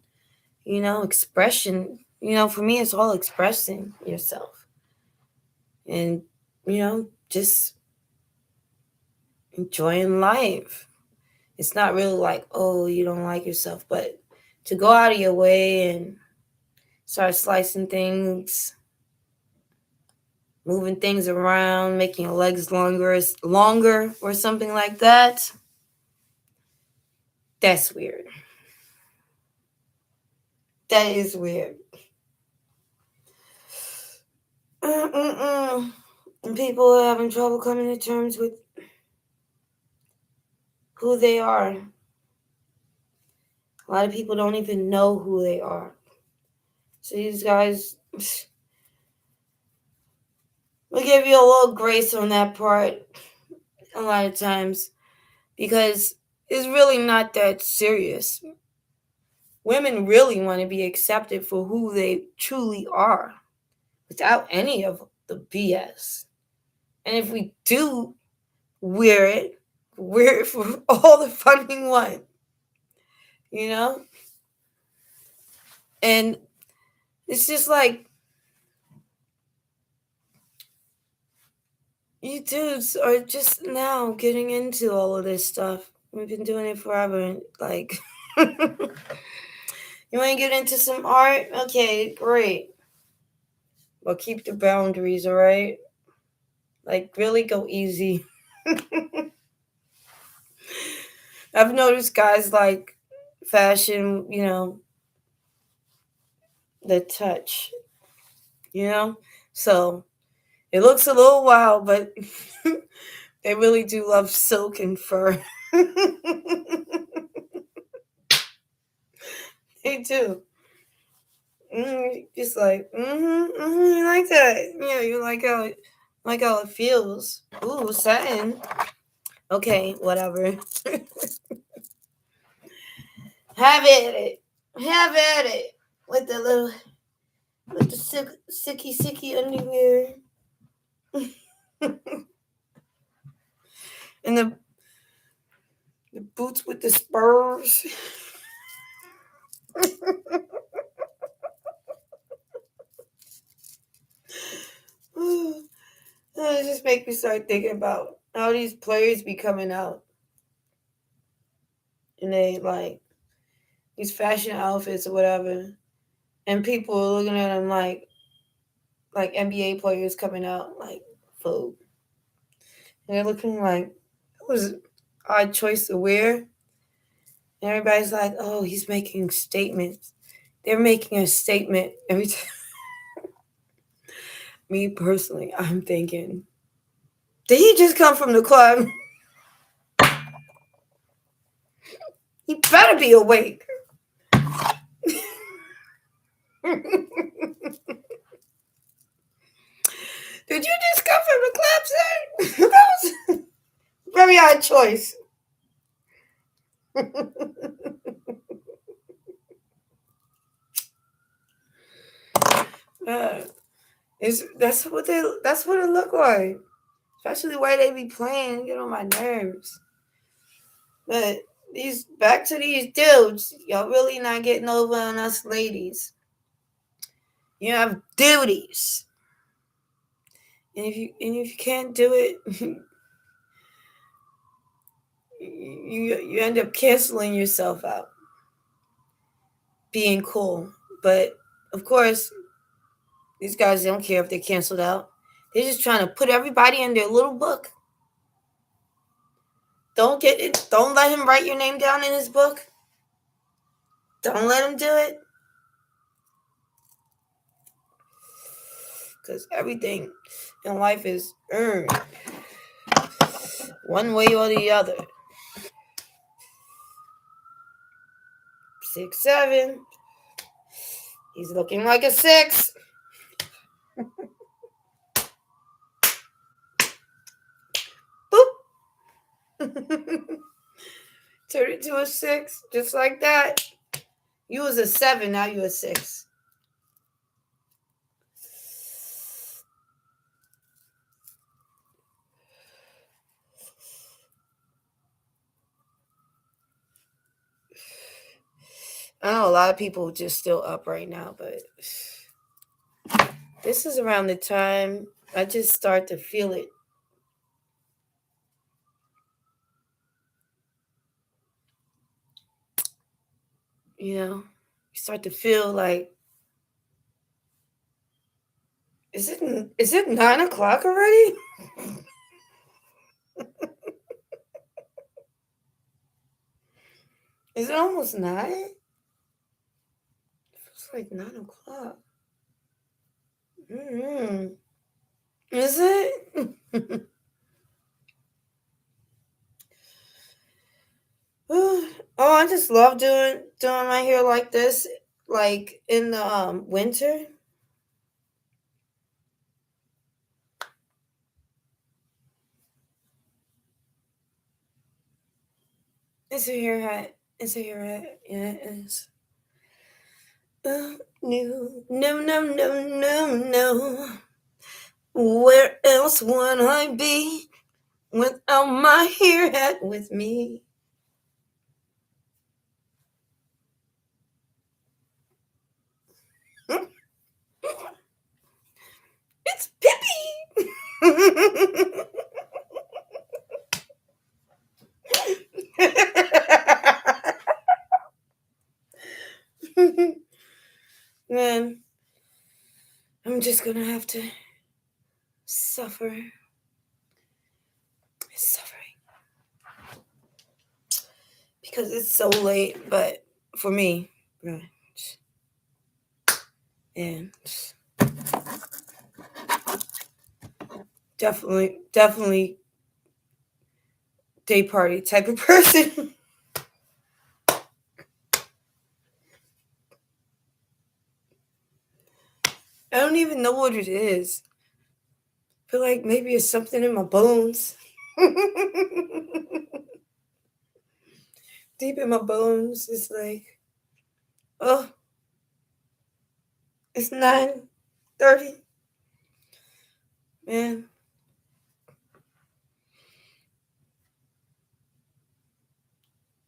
expression. For me, it's all expressing yourself and, just enjoying life. It's not really like, oh, you don't like yourself, but to go out of your way and start slicing things, moving things around, making your legs longer or something like that. That's weird. That is weird. And people are having trouble coming to terms with who they are. A lot of people don't even know who they are. So these guys, we'll give you a little grace on that part a lot of times because it's really not that serious. Women really want to be accepted for who they truly are without any of the BS. And if we do wear it for all the fun we want, you know? And it's just like, you dudes are just now getting into all of this stuff. We've been doing it forever. Like, you want to get into some art? Okay, great. But keep the boundaries, all right? Like, really go easy. I've noticed guys like fashion, the touch, So it looks a little wild, but they really do love silk and fur. They do. Just like, you like that. Yeah, you like how it feels. Ooh, satin. Okay, whatever. Have at it. Have at it. With the sicky underwear. And the boots with the spurs. It just make me start thinking about how these players be coming out and they like these fashion outfits or whatever, and people are looking at them like NBA players coming out like Vogue, and they're looking like it was an odd choice to wear. And everybody's like, "Oh, he's making statements." They're making a statement every time. Me personally, I'm thinking, did he just come from the club? He better be awake. Did you just come from the club, sir? That was a very odd choice. uh, that's what it look like. Especially the way they be playing, get on my nerves. But these back to these dudes, y'all really not getting over on us ladies. You have duties. And if you can't do it, you end up canceling yourself out, being cool. But of course, these guys don't care if they're canceled out. They're just trying to put everybody in their little book. Don't get it. Don't let him write your name down in his book. Don't let him do it. Because everything in life is earned one way or the other. 6'7". He's looking like a 6. Boop. Turn it to a 6, just like that. You was a 7, now you a 6. I know a lot of people just still up right now, but this is around the time I just start to feel it. You start to feel like, is it 9 o'clock already? Is it almost 9? It feels like 9 o'clock. Is it? Oh, I just love doing my hair like this, like in the winter. It's a hair hat. It's a hair hat. Yeah, it is. No, no, no, no, no, no. Where else would I be without my hair hat with me? It's Pippi. Man, I'm just gonna have to suffer. Suffering. Because it's so late, but for me, right. And definitely day party type of person. I don't even know what it is. I feel like maybe it's something in my bones. Deep in my bones, it's like, oh, it's 9:30. Man.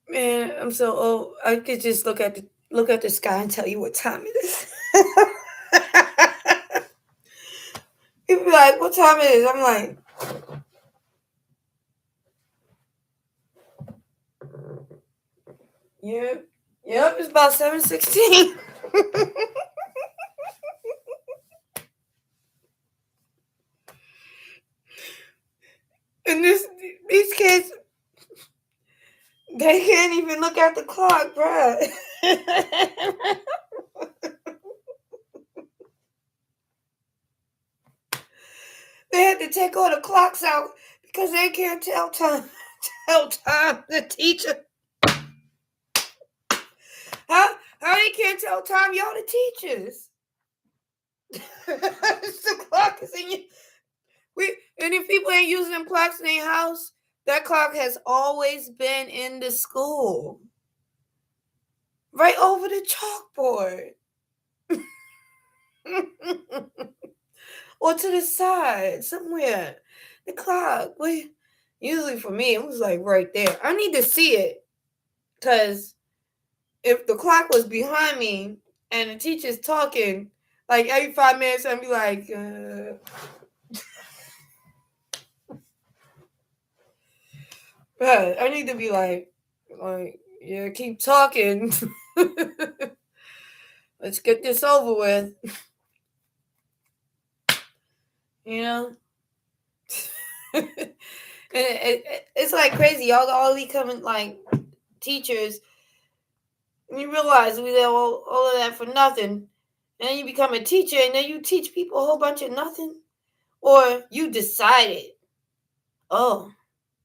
Man, I'm so old. I could just look at the sky and tell you what time it is. You'd be like, what time it is? I'm like, yep, it's about 7:16. And these kids, they can't even look at the clock, bruh. They had to take all the clocks out because they can't tell time. The teacher. How they can't tell time? Y'all the teachers. The clock is in you. And if people ain't using them clocks in their house, that clock has always been in the school. Right over the chalkboard. Or to the side, somewhere. The clock. Usually for me, it was like right there. I need to see it because if the clock was behind me and the teacher's talking, like every 5 minutes, I'd be like, I need to be like, yeah, keep talking. Let's get this over with. You know, it's like crazy. Y'all all becoming like teachers. You realize we did all of that for nothing, and then you become a teacher, and then you teach people a whole bunch of nothing, or you decided, oh,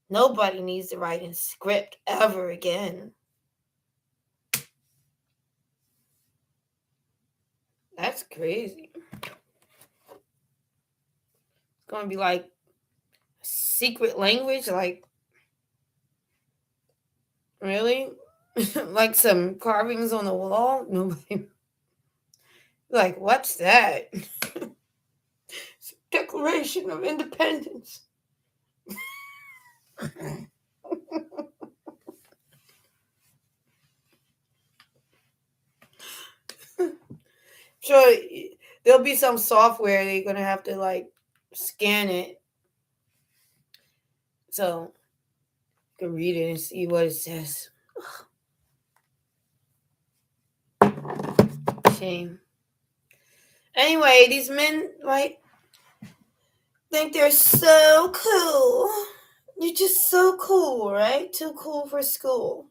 nobody needs to write in script ever again. That's crazy. It's gonna be like secret language, like really, like some carvings on the wall. Nobody like, what's that? Declaration of Independence. Sure, there'll be some software they're gonna have to like scan it so you can read it and see what it says. Shame. Anyway, these men like think they're so cool. You're just so cool, right? Too cool for school.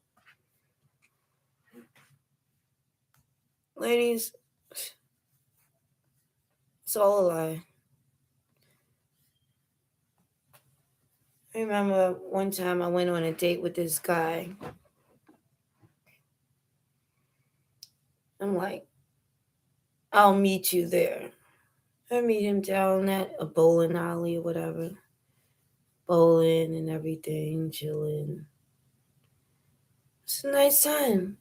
Ladies, it's all a lie. I remember one time I went on a date with this guy. I'm like, I'll meet you there. I meet him down at a bowling alley or whatever. Bowling and everything, chilling. It's a nice time.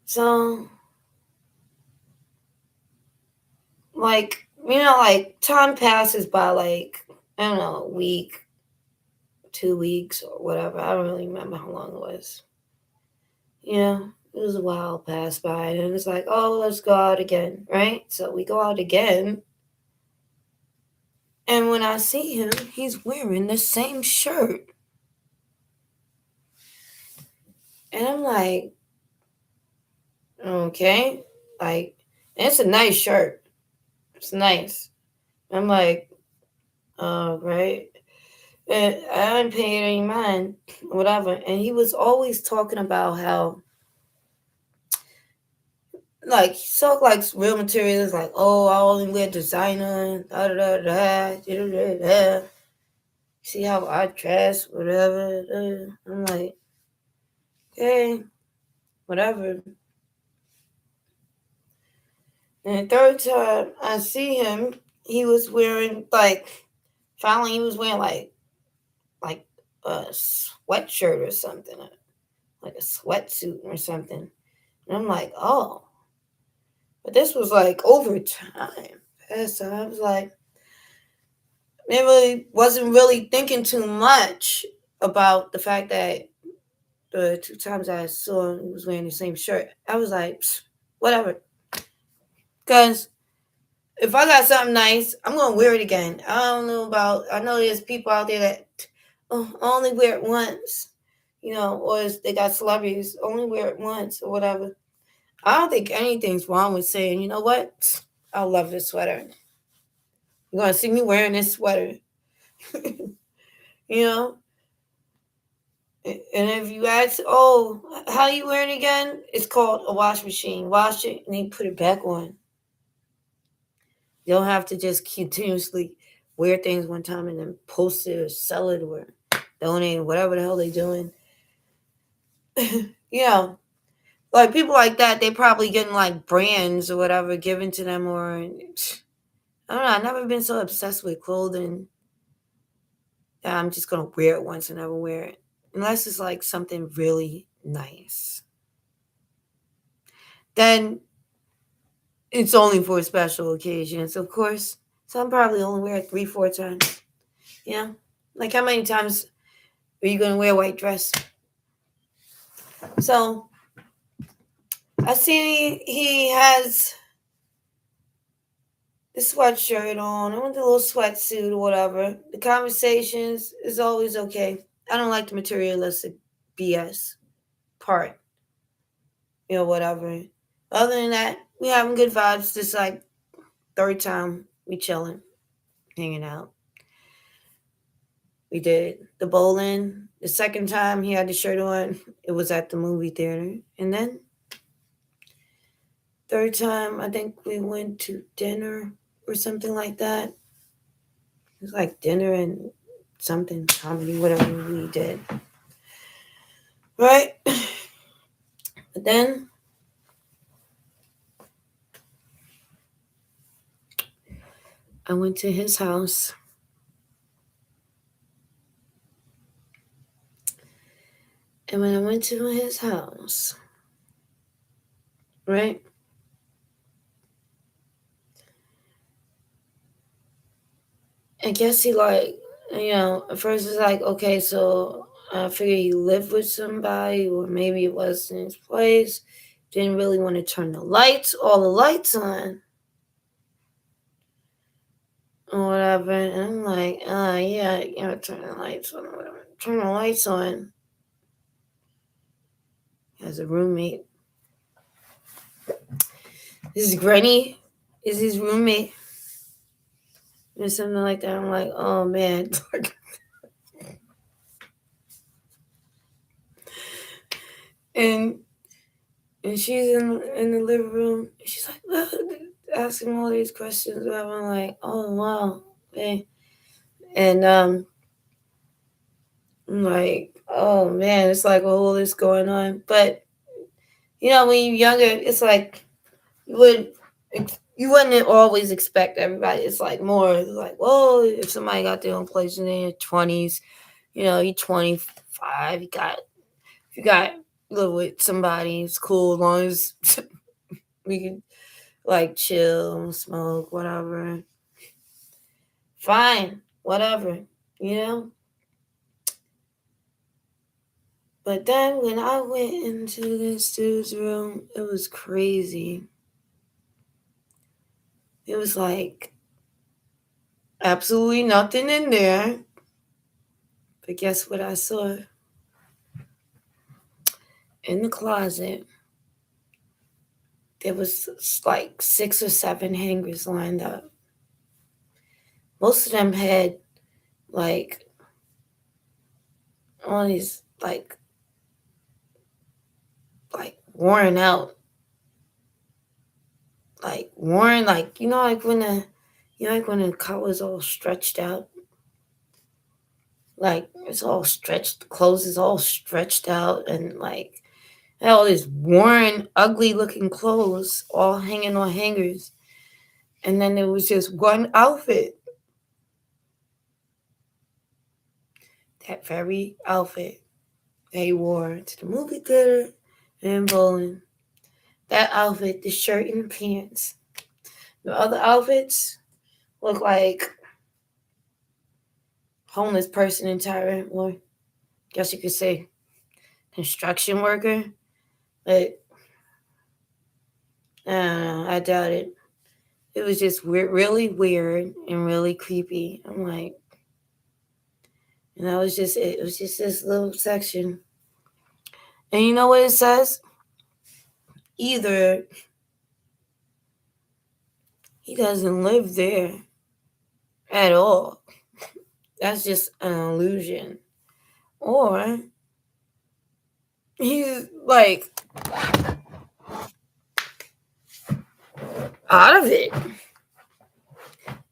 So, like, like time passes by like, I don't know, a week, 2 weeks, or whatever. I don't really remember how long it was. It was a while passed by, and it's like, oh, let's go out again, right? So we go out again. And when I see him, he's wearing the same shirt. And I'm like, okay. Like, it's a nice shirt. It's nice. I'm like, right. And I didn't pay any mind, whatever. And he was always talking about how, like, he talked like real materials, like, oh, I only wear designer, da da da da, da da da. See how I dress, whatever. I'm like, okay, whatever. And the third time I see him, he was wearing finally he was wearing like a sweatshirt or something, like a sweatsuit or something. And I'm like, oh, but this was like over time. So I was like, I really wasn't really thinking too much about the fact that the 2 times I saw him, he was wearing the same shirt. I was like, whatever. Because if I got something nice, I'm going to wear it again. I know there's people out there that only wear it once, or they got celebrities, only wear it once or whatever. I don't think anything's wrong with saying, you know what? I love this sweater. You're going to see me wearing this sweater. you know? And if you ask, oh, how you wearing it again? It's called a wash machine. Wash it and then put it back on. You don't have to just continuously wear things one time and then post it or sell it or donate, whatever the hell they're doing. Like people like that, they probably getting like brands or whatever given to them, or I don't know. I've never been so obsessed with clothing that I'm just gonna wear it once and never wear it, unless it's like something really nice. Then it's only for special occasions, of course. So I'm probably only wear it 3-4 times. Yeah. Like how many times are you gonna wear a white dress? So I see he has the sweatshirt on, or the little sweatsuit or whatever. The conversations is always okay. I don't like the materialistic BS part, whatever. Other than that, we having good vibes. Just like third time we chilling, hanging out. We did the bowling. The second time he had the shirt on, it was at the movie theater. And then third time, I think we went to dinner or something like that. It was like dinner and something comedy, whatever we did. Right? But then I went to his house. And when I went to his house, right? I guess he at first it's like, okay, so I figured he lived with somebody, or maybe it was in his place. Didn't really want to turn all the lights on, or whatever. And I'm like, yeah, turn the lights on, or whatever. Turn the lights on. As a roommate. This Granny is his roommate. Or something like that. I'm like, oh man. and and she's in the living room. She's like, asking all these questions. I'm like, oh wow, okay. And I'm like, oh man, it's like all this going on. But when you're younger, it's like you wouldn't always expect everybody. It's like more like, well, if somebody got their own place in their 20s, you're 25, you got live with somebody, it's cool as long as we can like chill, smoke, whatever. Fine, whatever, you know. But then when I went into this dude's room, it was crazy. It was like absolutely nothing in there. But guess what I saw? In the closet, there was like 6 or 7 hangers lined up. Most of them had like all these worn out, like worn, like like when the collar's all stretched out, like it's all stretched, the clothes is all stretched out, and like all these worn, ugly looking clothes all hanging on hangers. And then there was just one outfit, that very outfit they wore to the movie theater and bowling. That outfit, the shirt and the pants. The other outfits look like homeless person attire, or guess you could say construction worker. But I doubt it. It was just weird, really weird and really creepy. I'm like, and that was just it. It was just this little section. And you know what it says? Either he doesn't live there at all. That's just an illusion. Or he's like out of it.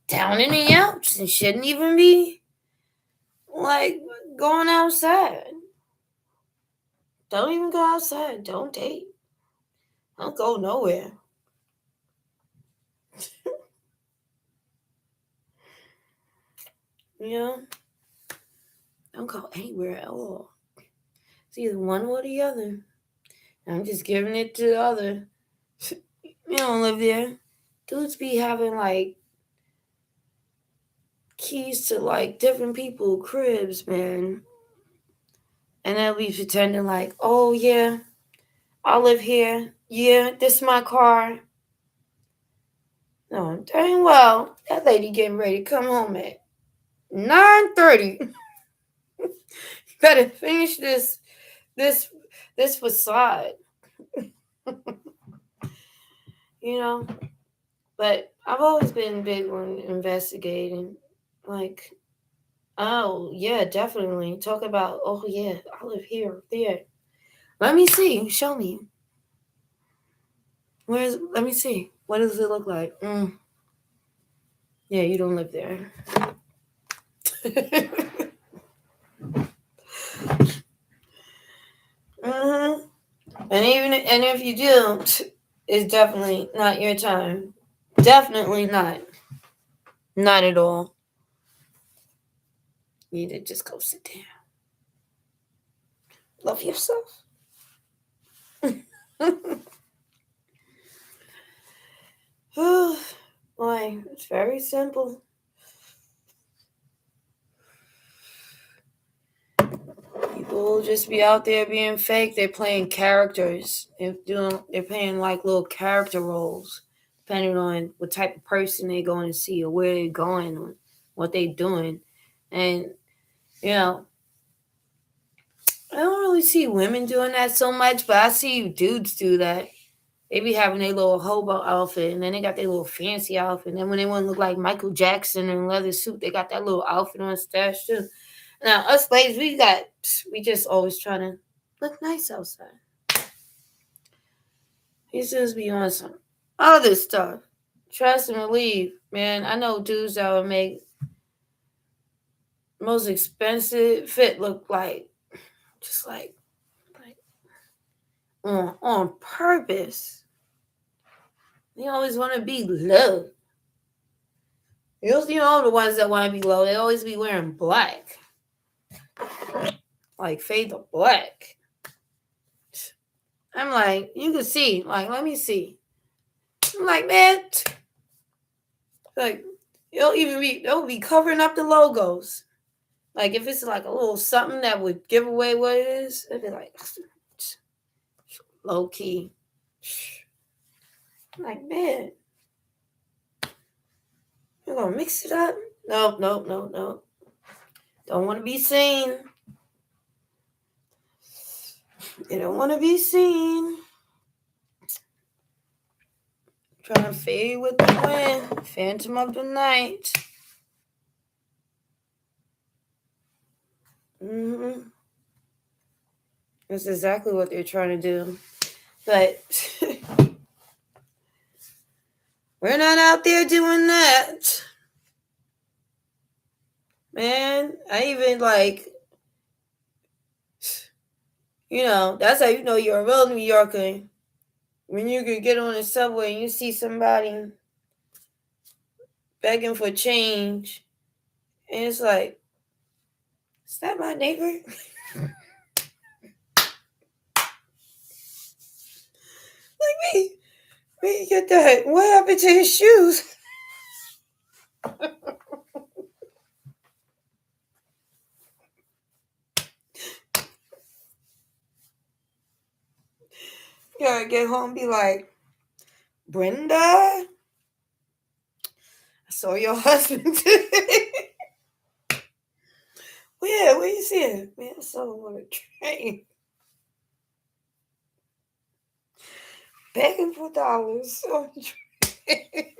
Down in the Alps and shouldn't even be like going outside. Don't even go outside. Don't date. Don't go nowhere. Don't go anywhere at all. It's either one or the other. I'm just giving it to the other. You don't live there. Dudes be having like keys to like different people cribs, man. And they'll be pretending like, oh yeah, I live here. Yeah, this is my car. No, dang well, that lady getting ready to come home at 9:30. You better finish this this facade. You know? But I've always been big on investigating. Like, oh yeah, definitely. Talk about, oh yeah, I live here, there. Let me see. Show me. Let me see. What does it look like? Yeah, you don't live there. hmm And if you do, it's definitely not your time. Definitely not. Not at all. You need to just go sit down. Love yourself. Boy, it's very simple. People just be out there being fake. They're playing characters. They're playing like little character roles, depending on what type of person they're going to see or where they're going or what they're doing. And you know, I don't really see women doing that so much, but I see dudes do that. They be having their little hobo outfit, and then they got their little fancy outfit. And then when they want to look like Michael Jackson in a leather suit, they got that little outfit on stash too. Now us ladies, we just always trying to look nice outside. He just be on some other stuff. Trust and believe, man. I know dudes that would make most expensive fit look like just like on purpose. They always want to be low. You know the ones that want to be low. They always be wearing black, like fade to black. I'm like, you can see. Like, let me see. I'm like, man, like they'll be covering up the logos. Like if it's like a little something that would give away what it is, it'd be like low key. I'm like, man, you're gonna mix it up? No. Don't want to be seen. They don't want to be seen. Trying to fade with the wind. Phantom of the night. That's exactly what they're trying to do. But we're not out there doing that. Man, I even like, that's how you know you're a real New Yorker. When you could get on the subway and you see somebody begging for change, and it's like, is that my neighbor? Like me. Where you get that? What happened to his shoes? You gotta get home and be like, Brenda, I saw your husband today. Where you see him? Man, I saw him on a train. Begging for dollars on the train.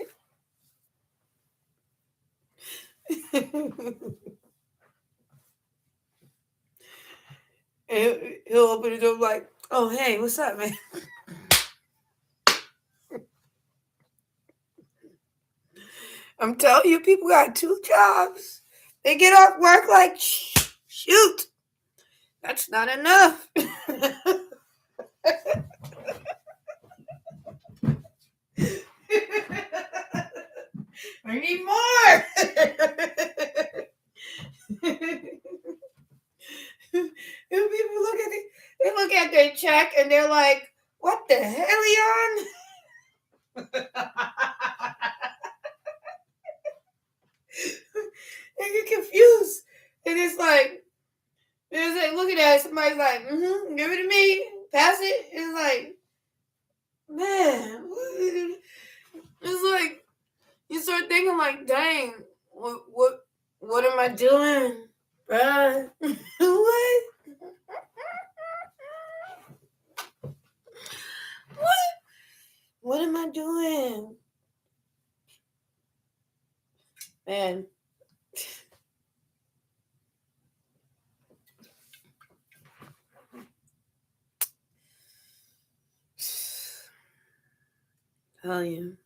And he'll open the door like, oh, hey, what's up, man? I'm telling you, people got 2 jobs. They get off work like, shoot, that's not enough. I need more. People look at their check and they're like, what the hell, Leon? it's like looking at it, somebody's like, give it to me, pass it. It's like, man, it's like you start thinking like, dang, what am I doing, bruh? what? What? What am I doing, man? Tell you,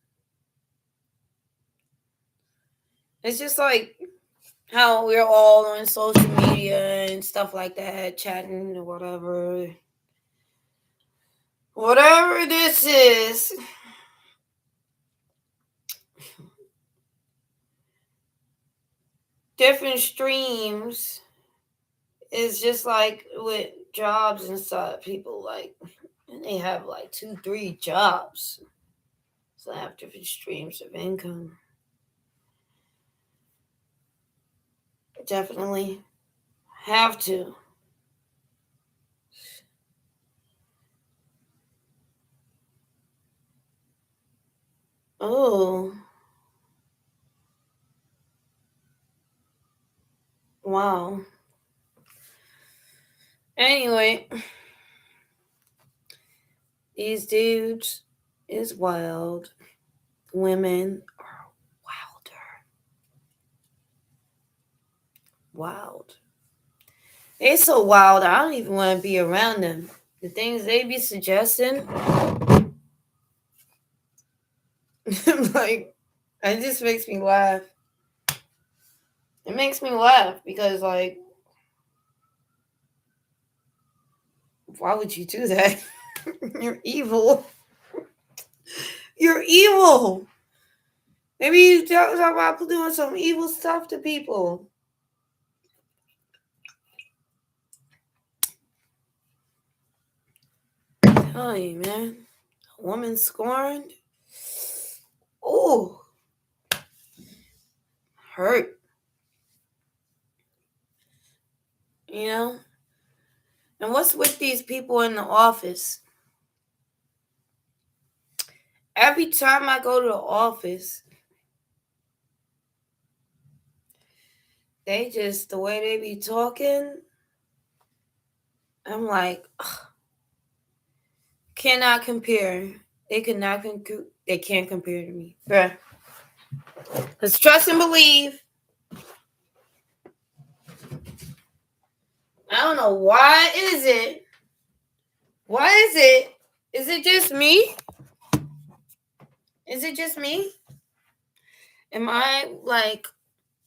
it's just like how we're all on social media and stuff like that, chatting or whatever this is. Different streams is just like with jobs and stuff. People like, and they have like 2, 3 jobs, so they have different streams of income. Definitely have to. Oh, wow. Anyway, these dudes is wild. Women are wilder. Wild. They so wild, I don't even want to be around them. The things they be suggesting, like, it just makes me laugh. It makes me laugh because, like, why would you do that? You're evil. You're evil. Maybe you talk about doing some evil stuff to people. Tell you, man. A woman scorned. Oh, hurt. You know? And what's with these people in the office? Every time I go to the office, they just, the way they be talking, I'm like, ugh, cannot compare. They cannot they can't compare to me. Bruh. Let's trust and believe. I don't know why is it. Why is it? Is it just me? Is it just me? Am I like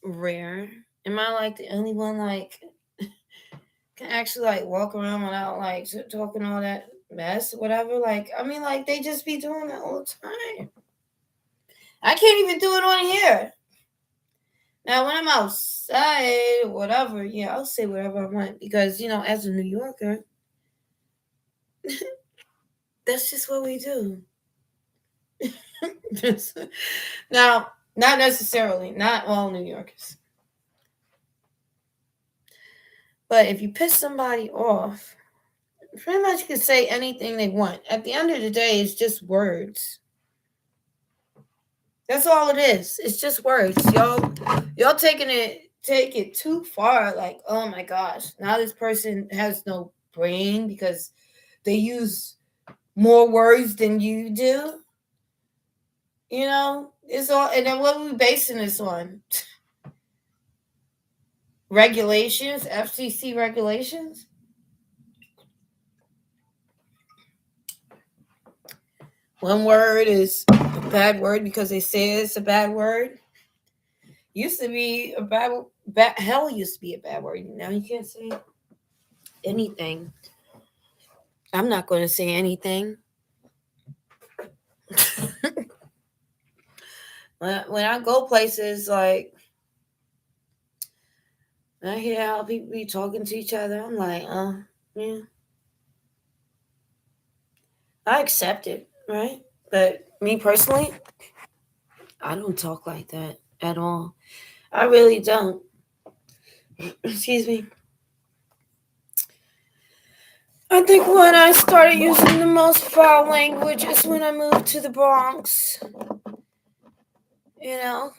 rare? Am I like the only one like can actually like walk around without like talking all that mess, whatever? Like, I mean, like they just be doing that all the time. I can't even do it on here. Now, when I'm outside, whatever, yeah, I'll say whatever I want because, you know, as a New Yorker, that's just what we do. Now, not necessarily, not all New Yorkers. But if you piss somebody off, pretty much you can say anything they want. At the end of the day, it's just words. That's all it is. It's just words. Y'all take it too far. Like, oh my gosh, now this person has no brain because they use more words than you do. You know, it's all. And then what are we basing this on? Regulations, FCC regulations. One word is a bad word because they say it's a bad word. Used to be a bad hell used to be a bad word. Now you can't say anything. I'm not going to say anything. when I go places, like, I hear how people be talking to each other, I'm like, yeah. I accept it, right? But me personally, I don't talk like that at all. I really don't. excuse me. I think when I started using the most foul language is when I moved to the Bronx. You know,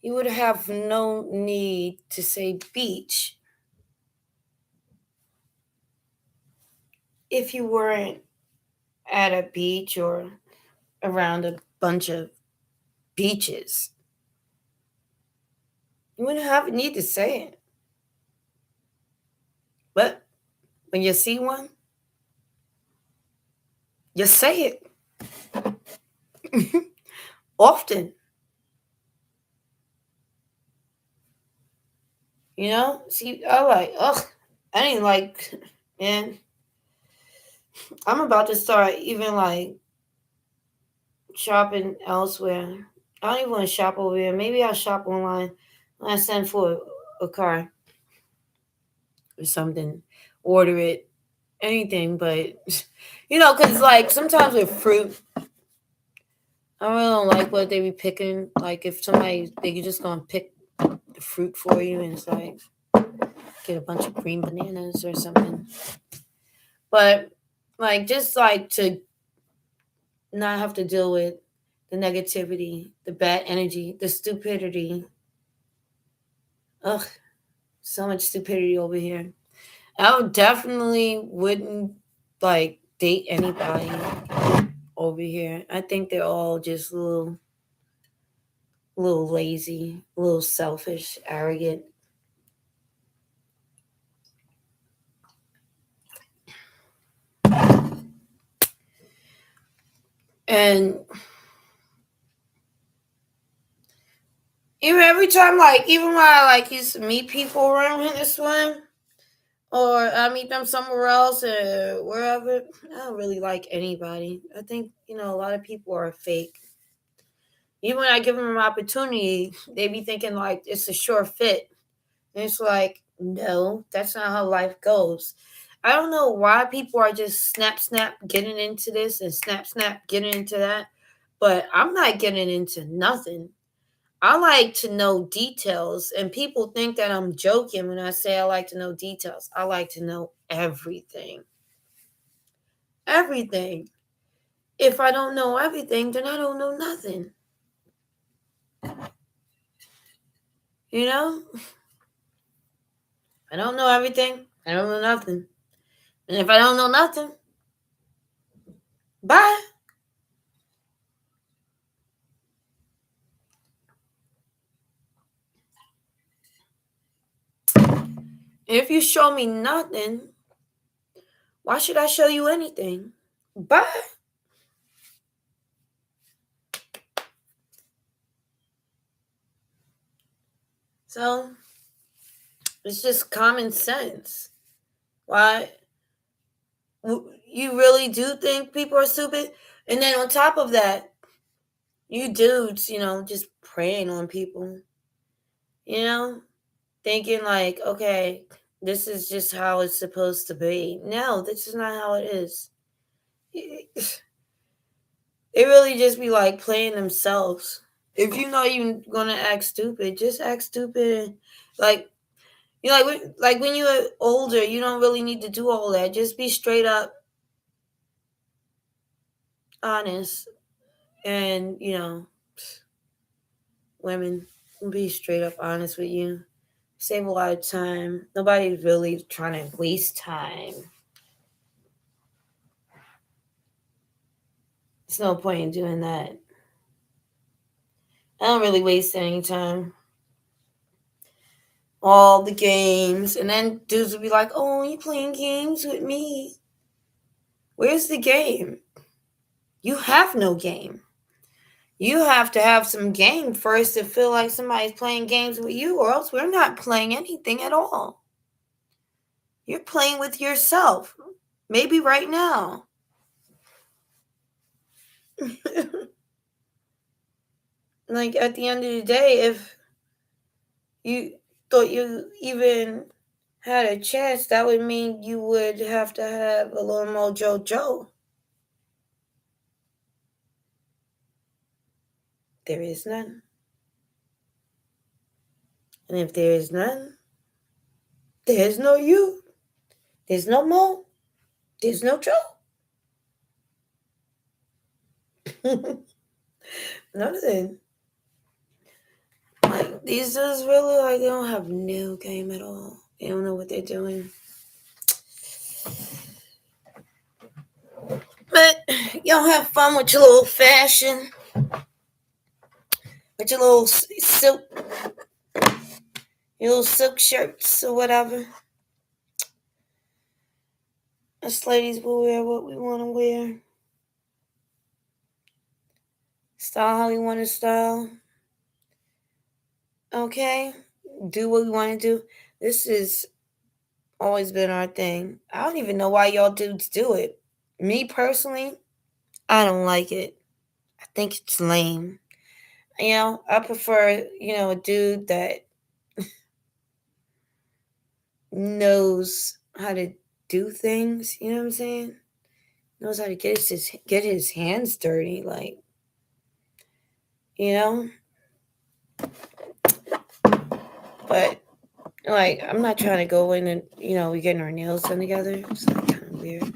you would have no need to say beach if you weren't at a beach or around a bunch of beaches. You wouldn't have need to say it. But when you see one, you say it often. You know? See, I like, ugh, I didn't like, man, I'm about to start even like shopping elsewhere. I don't even want to shop over here. Maybe I'll shop online when I send for a car or something. Order it, anything, but because like sometimes with fruit, I really don't like what they be picking. Like if somebody they just gonna pick the fruit for you and it's like get a bunch of green bananas or something. But like just like to not have to deal with the negativity, the bad energy, the stupidity. Ugh, so much stupidity over here. I would definitely wouldn't like date anybody over here. I think they're all just a little lazy, a little selfish, arrogant. And even every time, like, even when I like used to meet people around here this one, or I meet them somewhere else or wherever, I don't really like anybody. I think, a lot of people are fake. Even when I give them an opportunity, they be thinking like it's a sure fit. And it's like, no, that's not how life goes. I don't know why people are just snap, snap getting into this and snap, snap getting into that. But I'm not getting into nothing. I like to know details, and people think that I'm joking when I say I like to know details. I like to know everything. Everything. If I don't know everything, then I don't know nothing. You know? I don't know everything. I don't know nothing. And if I don't know nothing, bye. If you show me nothing, why should I show you anything? Bye. So it's just common sense. Why you really do think people are stupid? And then on top of that, you dudes, just preying on people, you know, thinking like, okay, this is just how it's supposed to be. No, this is not how it is. It really just be like playing themselves. If you know you're gonna act stupid, just act stupid. Like like when you're older, you don't really need to do all that. Just be straight up honest, and women will be straight up honest with you. Save a lot of time. Nobody's really trying to waste time. There's no point in doing that. I don't really waste any time. All the games, and then dudes will be like, "Oh, you playing games with me? Where's the game? You have no game. You have to have some game first to feel like somebody's playing games with you, or else we're not playing anything at all. You're playing with yourself. Maybe right now." Like at the end of the day, if you thought you even had a chance, that would mean you would have to have a little more JoJo. There is none. And if there is none, there is no you. There's no more. There's no Joe. Nothing. Like these dudes really like they don't have no game at all. They don't know what they're doing. But y'all have fun with your little fashion, with your little silk shirts or whatever. Us ladies will wear what we want to wear, style how we want to style. Okay, do what we want to do. This has always been our thing. I don't even know why y'all dudes do it. Me personally, I don't like it. I think it's lame. I prefer, a dude that knows how to do things. You know what I'm saying? Knows how to get his hands dirty, like, you know. But like, I'm not trying to go in and we getting our nails done together. It's like kind of weird.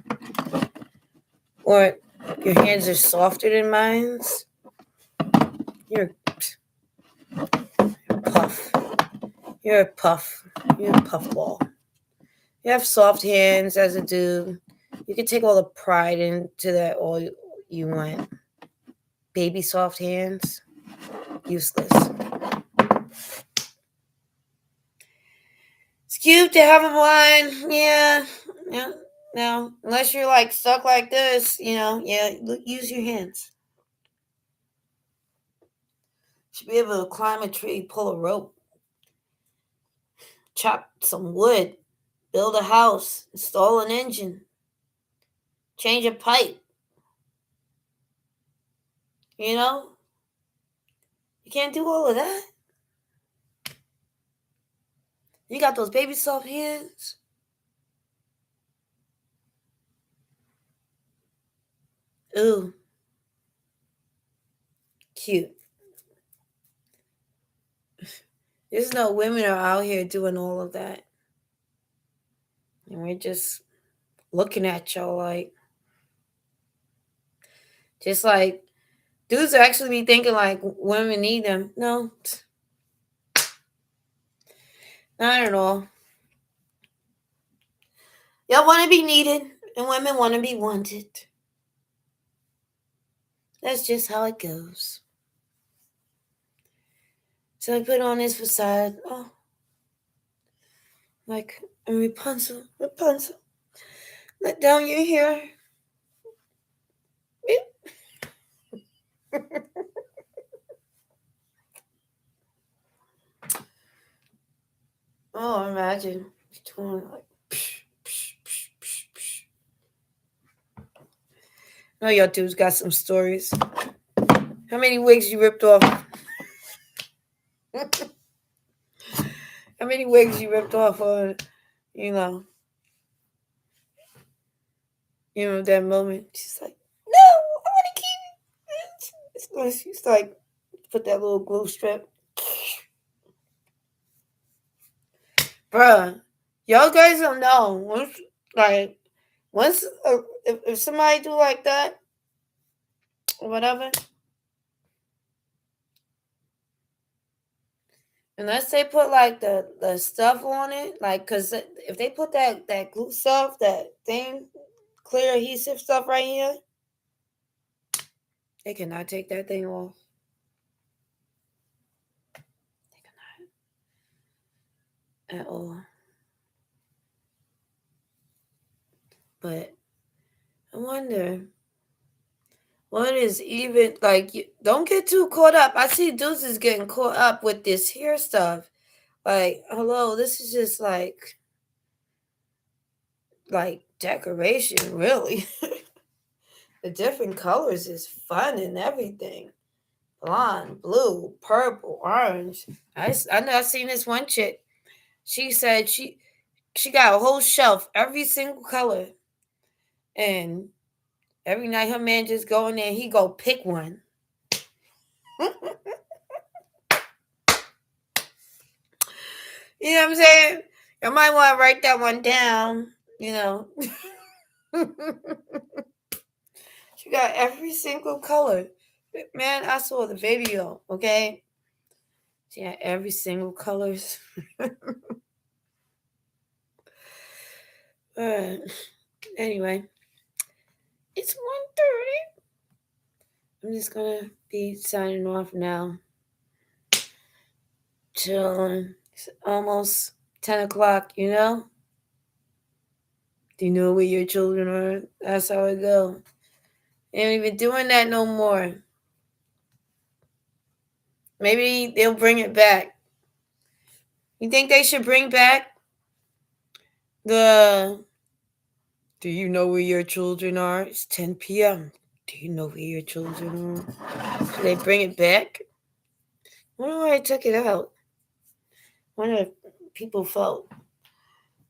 Or your hands are softer than mine's. You're a puff. You're a puff. You're a puffball. You have soft hands as a dude. You can take all the pride into that all you want. Baby soft hands, useless. It's cute to have them on, yeah. No, unless you're like stuck like this, use your hands. Should be able to climb a tree, pull a rope, chop some wood, build a house, install an engine, change a pipe. You can't do all of that. You got those baby soft hands. Ooh, cute. There's no women are out here doing all of that. And we're just looking at y'all just like, dudes actually be thinking like women need them. No, not at all. Y'all want to be needed, and women want to be wanted. That's just how it goes. So I put on this facade. Oh, like Rapunzel. Let down your hair. Oh, imagine doing like. I know y'all dudes got some stories. How many wigs you ripped off? How many wigs you ripped off on, that moment? She's like, no, I want to keep it. She's like, put that little glue strip. Bruh, y'all guys don't know. Once if somebody do like that, or whatever, unless they put like the stuff on it, like, cause if they put that glue stuff, that thing, clear adhesive stuff right here, they cannot take that thing off. They cannot at all. But I wonder what is even like. Don't get too caught up. I see dudes is getting caught up with this hair stuff. Like, hello, this is just like decoration, really. The different colors is fun and everything. Blonde, blue, purple, orange. I know I seen this one chick. She said she got a whole shelf, every single color, and every night her man just go in there, he go pick one. You know what I'm saying? You might want to write that one down. You know, she got every single color. Man, I saw the video. Okay, she had every single colors. Anyway, it's 1:30. I'm just gonna be signing off now. Chilling. It's almost 10 o'clock. You know. Do you know where your children are? That's how it go. They ain't even doing that no more. Maybe they'll bring it back. You think they should bring back the do you know where your children are? It's 10 p.m. Do you know where your children are? Should they bring it back? I wonder why I took it out. I wonder if people felt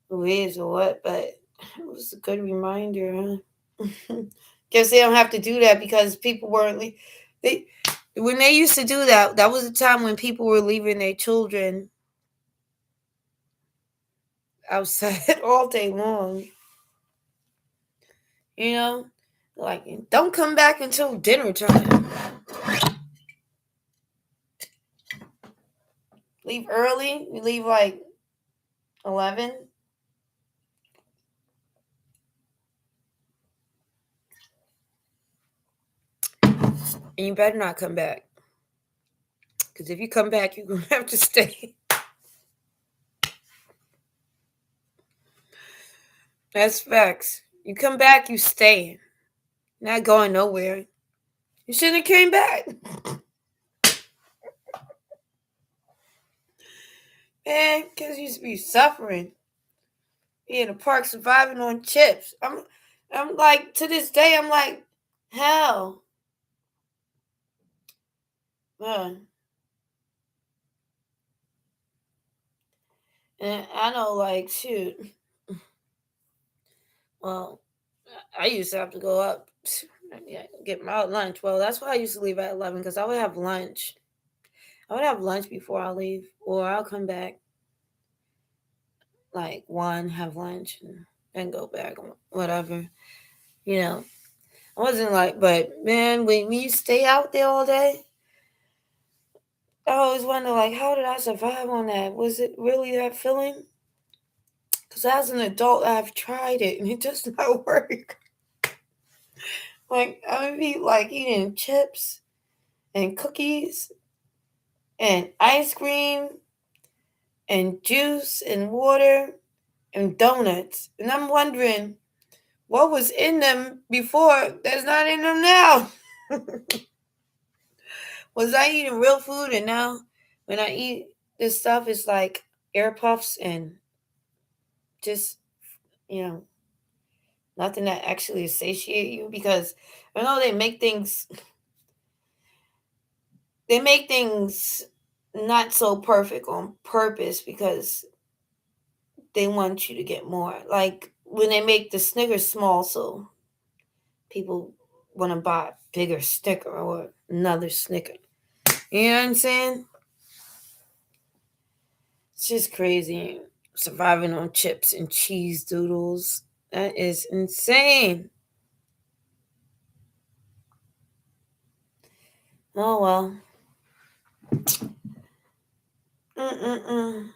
weird or what, but it was a good reminder, huh? Guess they don't have to do that because people weren't. They when they used to do that, that was a time when people were leaving their children outside all day long. You know, like don't come back until dinner time. Leave early. You leave like 11. And you better not come back. Because if you come back, you're going to have to stay. That's facts. You come back, you stay. Not going nowhere. You shouldn't have came back. Man, kids used to be suffering. Be in the park surviving on chips. I'm like, to this day, I'm like, hell. Man. And I know, like, shoot. Well, I used to have to go up, get my lunch. Well, that's why I used to leave at 11 because I would have lunch. I would have lunch before I leave, or I'll come back like 1, have lunch, and then go back, whatever. You know, I wasn't like, but man, when you stay out there all day, I always wonder, like, how did I survive on that? Was it really that filling? Because as an adult, I've tried it and it does not work. Like, I would be like eating chips and cookies and ice cream and juice and water and donuts. And I'm wondering what was in them before that's not in them now. Was I eating real food and now when I eat this stuff it's like air puffs and just, you know, nothing that actually satiate you because I know they make things not so perfect on purpose because they want you to get more. Like when they make the Snickers small, so people want to buy a bigger Snicker or another Snicker. You know what I'm saying? It's just crazy. Surviving on chips and cheese doodles. That is insane. Oh well. Mm-mm-mm.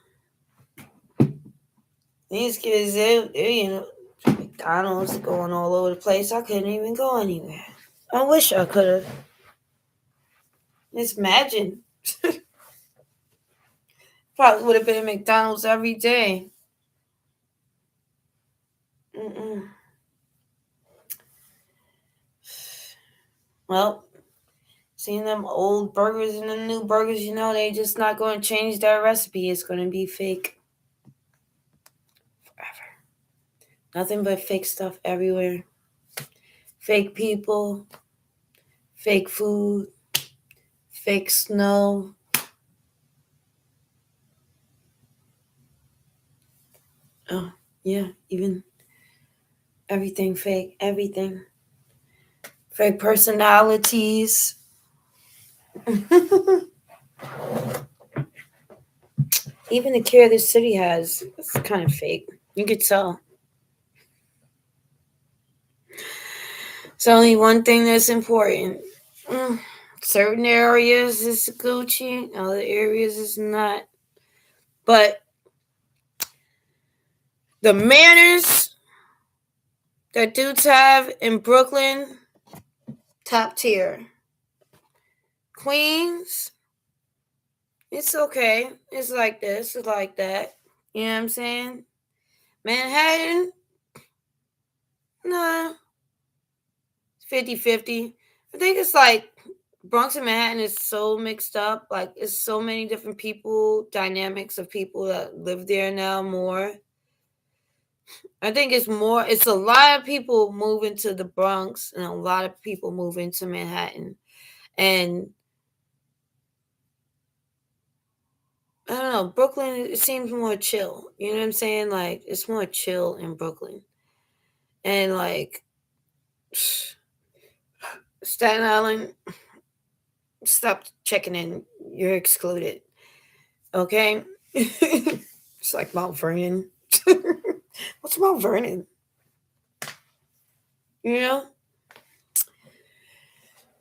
These kids, you know, McDonald's going all over the place. I couldn't even go anywhere. I wish I could have. Just imagine. Probably would have been at McDonald's every day. Mm-mm. Well, seeing them old burgers and the new burgers, you know, they just not going to change their recipe. It's going to be fake forever. Nothing but fake stuff everywhere. Fake people, fake food, fake snow. Oh, yeah, even everything fake, everything. Fake personalities. Even the care the city has, it's kind of fake. You could tell. It's only one thing that's important. Mm, certain areas is Gucci, other areas is not. But the manners that dudes have in Brooklyn, top tier. Queens, it's okay. It's like this, it's like that. You know what I'm saying? Manhattan, nah, 50-50. I think it's like Bronx and Manhattan is so mixed up. Like, it's so many different people, dynamics of people that live there now more. I think it's a lot of people moving to the Bronx and a lot of people moving to Manhattan. And I don't know, Brooklyn, it seems more chill. You know what I'm saying? Like, it's more chill in Brooklyn. And like, Staten Island, stop checking in. You're excluded. Okay? It's like Mount Vernon. What's Mount Vernon? You know?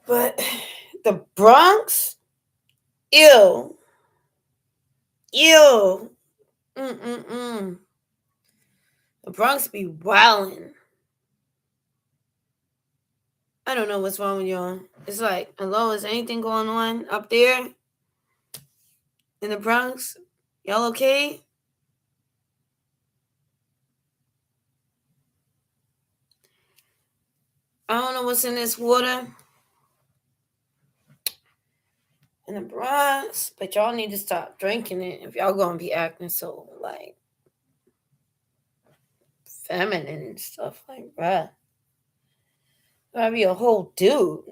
But the Bronx, ew. Ew. Mm-mm-mm. The Bronx be wildin'. I don't know what's wrong with y'all. It's like, hello, is anything going on up there in the Bronx? Y'all okay? I don't know what's in this water in the Bronx, but y'all need to stop drinking it if y'all gonna be acting so like feminine and stuff like that. Gotta be a whole dude.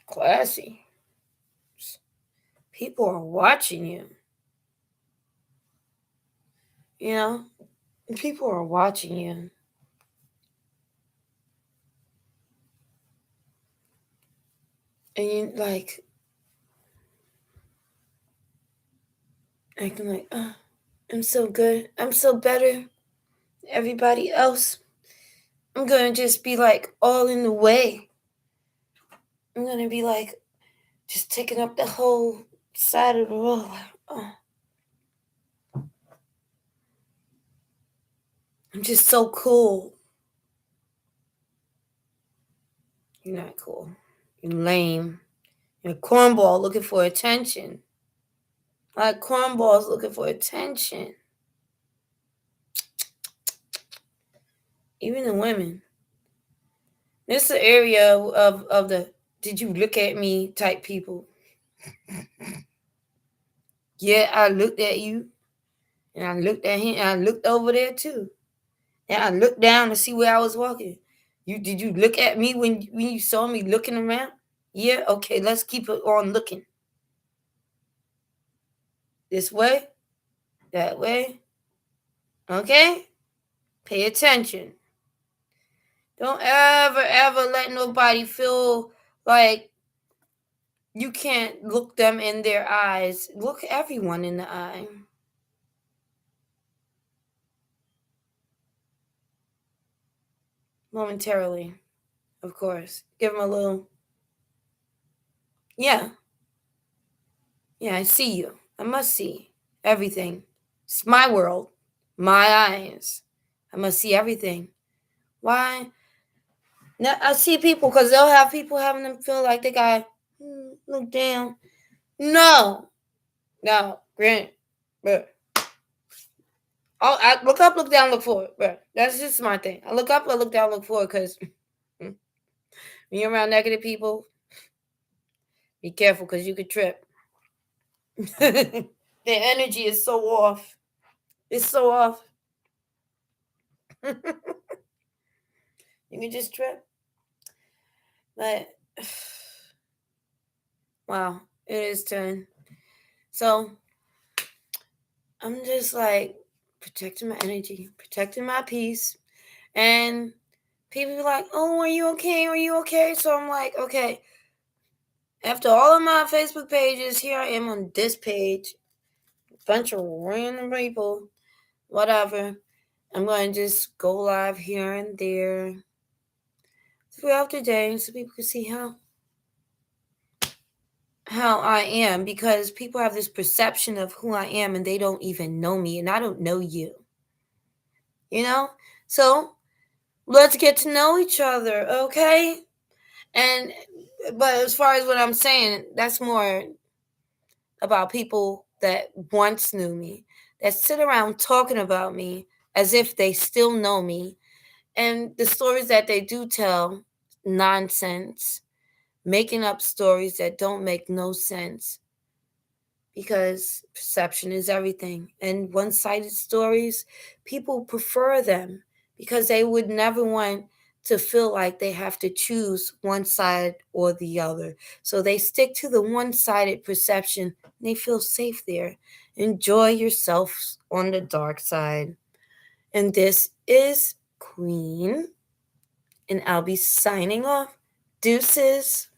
Classy. People are watching you. You know? People are watching you. And you like acting like, oh, I'm so good. I'm so better than everybody else. I'm gonna just be like all in the way. I'm gonna be like just taking up the whole side of the road. Like, oh, I'm just so cool. You're not cool. You're lame. You're a cornball looking for attention. Like cornballs looking for attention. Even the women. This is the area of the did you look at me type people. Yeah, I looked at you. And I looked at him and I looked over there too. And I looked down to see where I was walking. Did you look at me when you saw me looking around? Yeah, okay, let's keep it on looking. This way, that way. Okay? Pay attention. Don't ever let nobody feel like you can't look them in their eyes. Look everyone in the eye. Momentarily, of course. Give them a little, yeah, yeah, I see you. I must see everything. It's my world, my eyes. I must see everything. Why? Now, I see people because they'll have people having them feel like they got look down. No, no, Grant, but I look up, look down, look forward, bro. That's just my thing. I look up, I look down, look forward because when you're around negative people, be careful because you could trip. The energy is so off. It's so off. You can just trip. But wow, it is 10. So I'm just like protecting my energy, protecting my peace. And people be like, oh, are you okay? Are you okay? So I'm like, okay. After all of my Facebook pages, here I am on this page. Bunch of random people. Whatever. I'm going to just go live here and there throughout the day so people can see how I am, because people have this perception of who I am and they don't even know me, and I don't know you. You know? So let's get to know each other, okay? But as far as what I'm saying, that's more about people that once knew me, that sit around talking about me as if they still know me. And the stories that they do tell, nonsense, making up stories that don't make no sense, because perception is everything. And one-sided stories, people prefer them because they would never want to feel like they have to choose one side or the other. So they stick to the one-sided perception and they feel safe there. Enjoy yourself on the dark side. And this is Queen, and I'll be signing off. Deuces.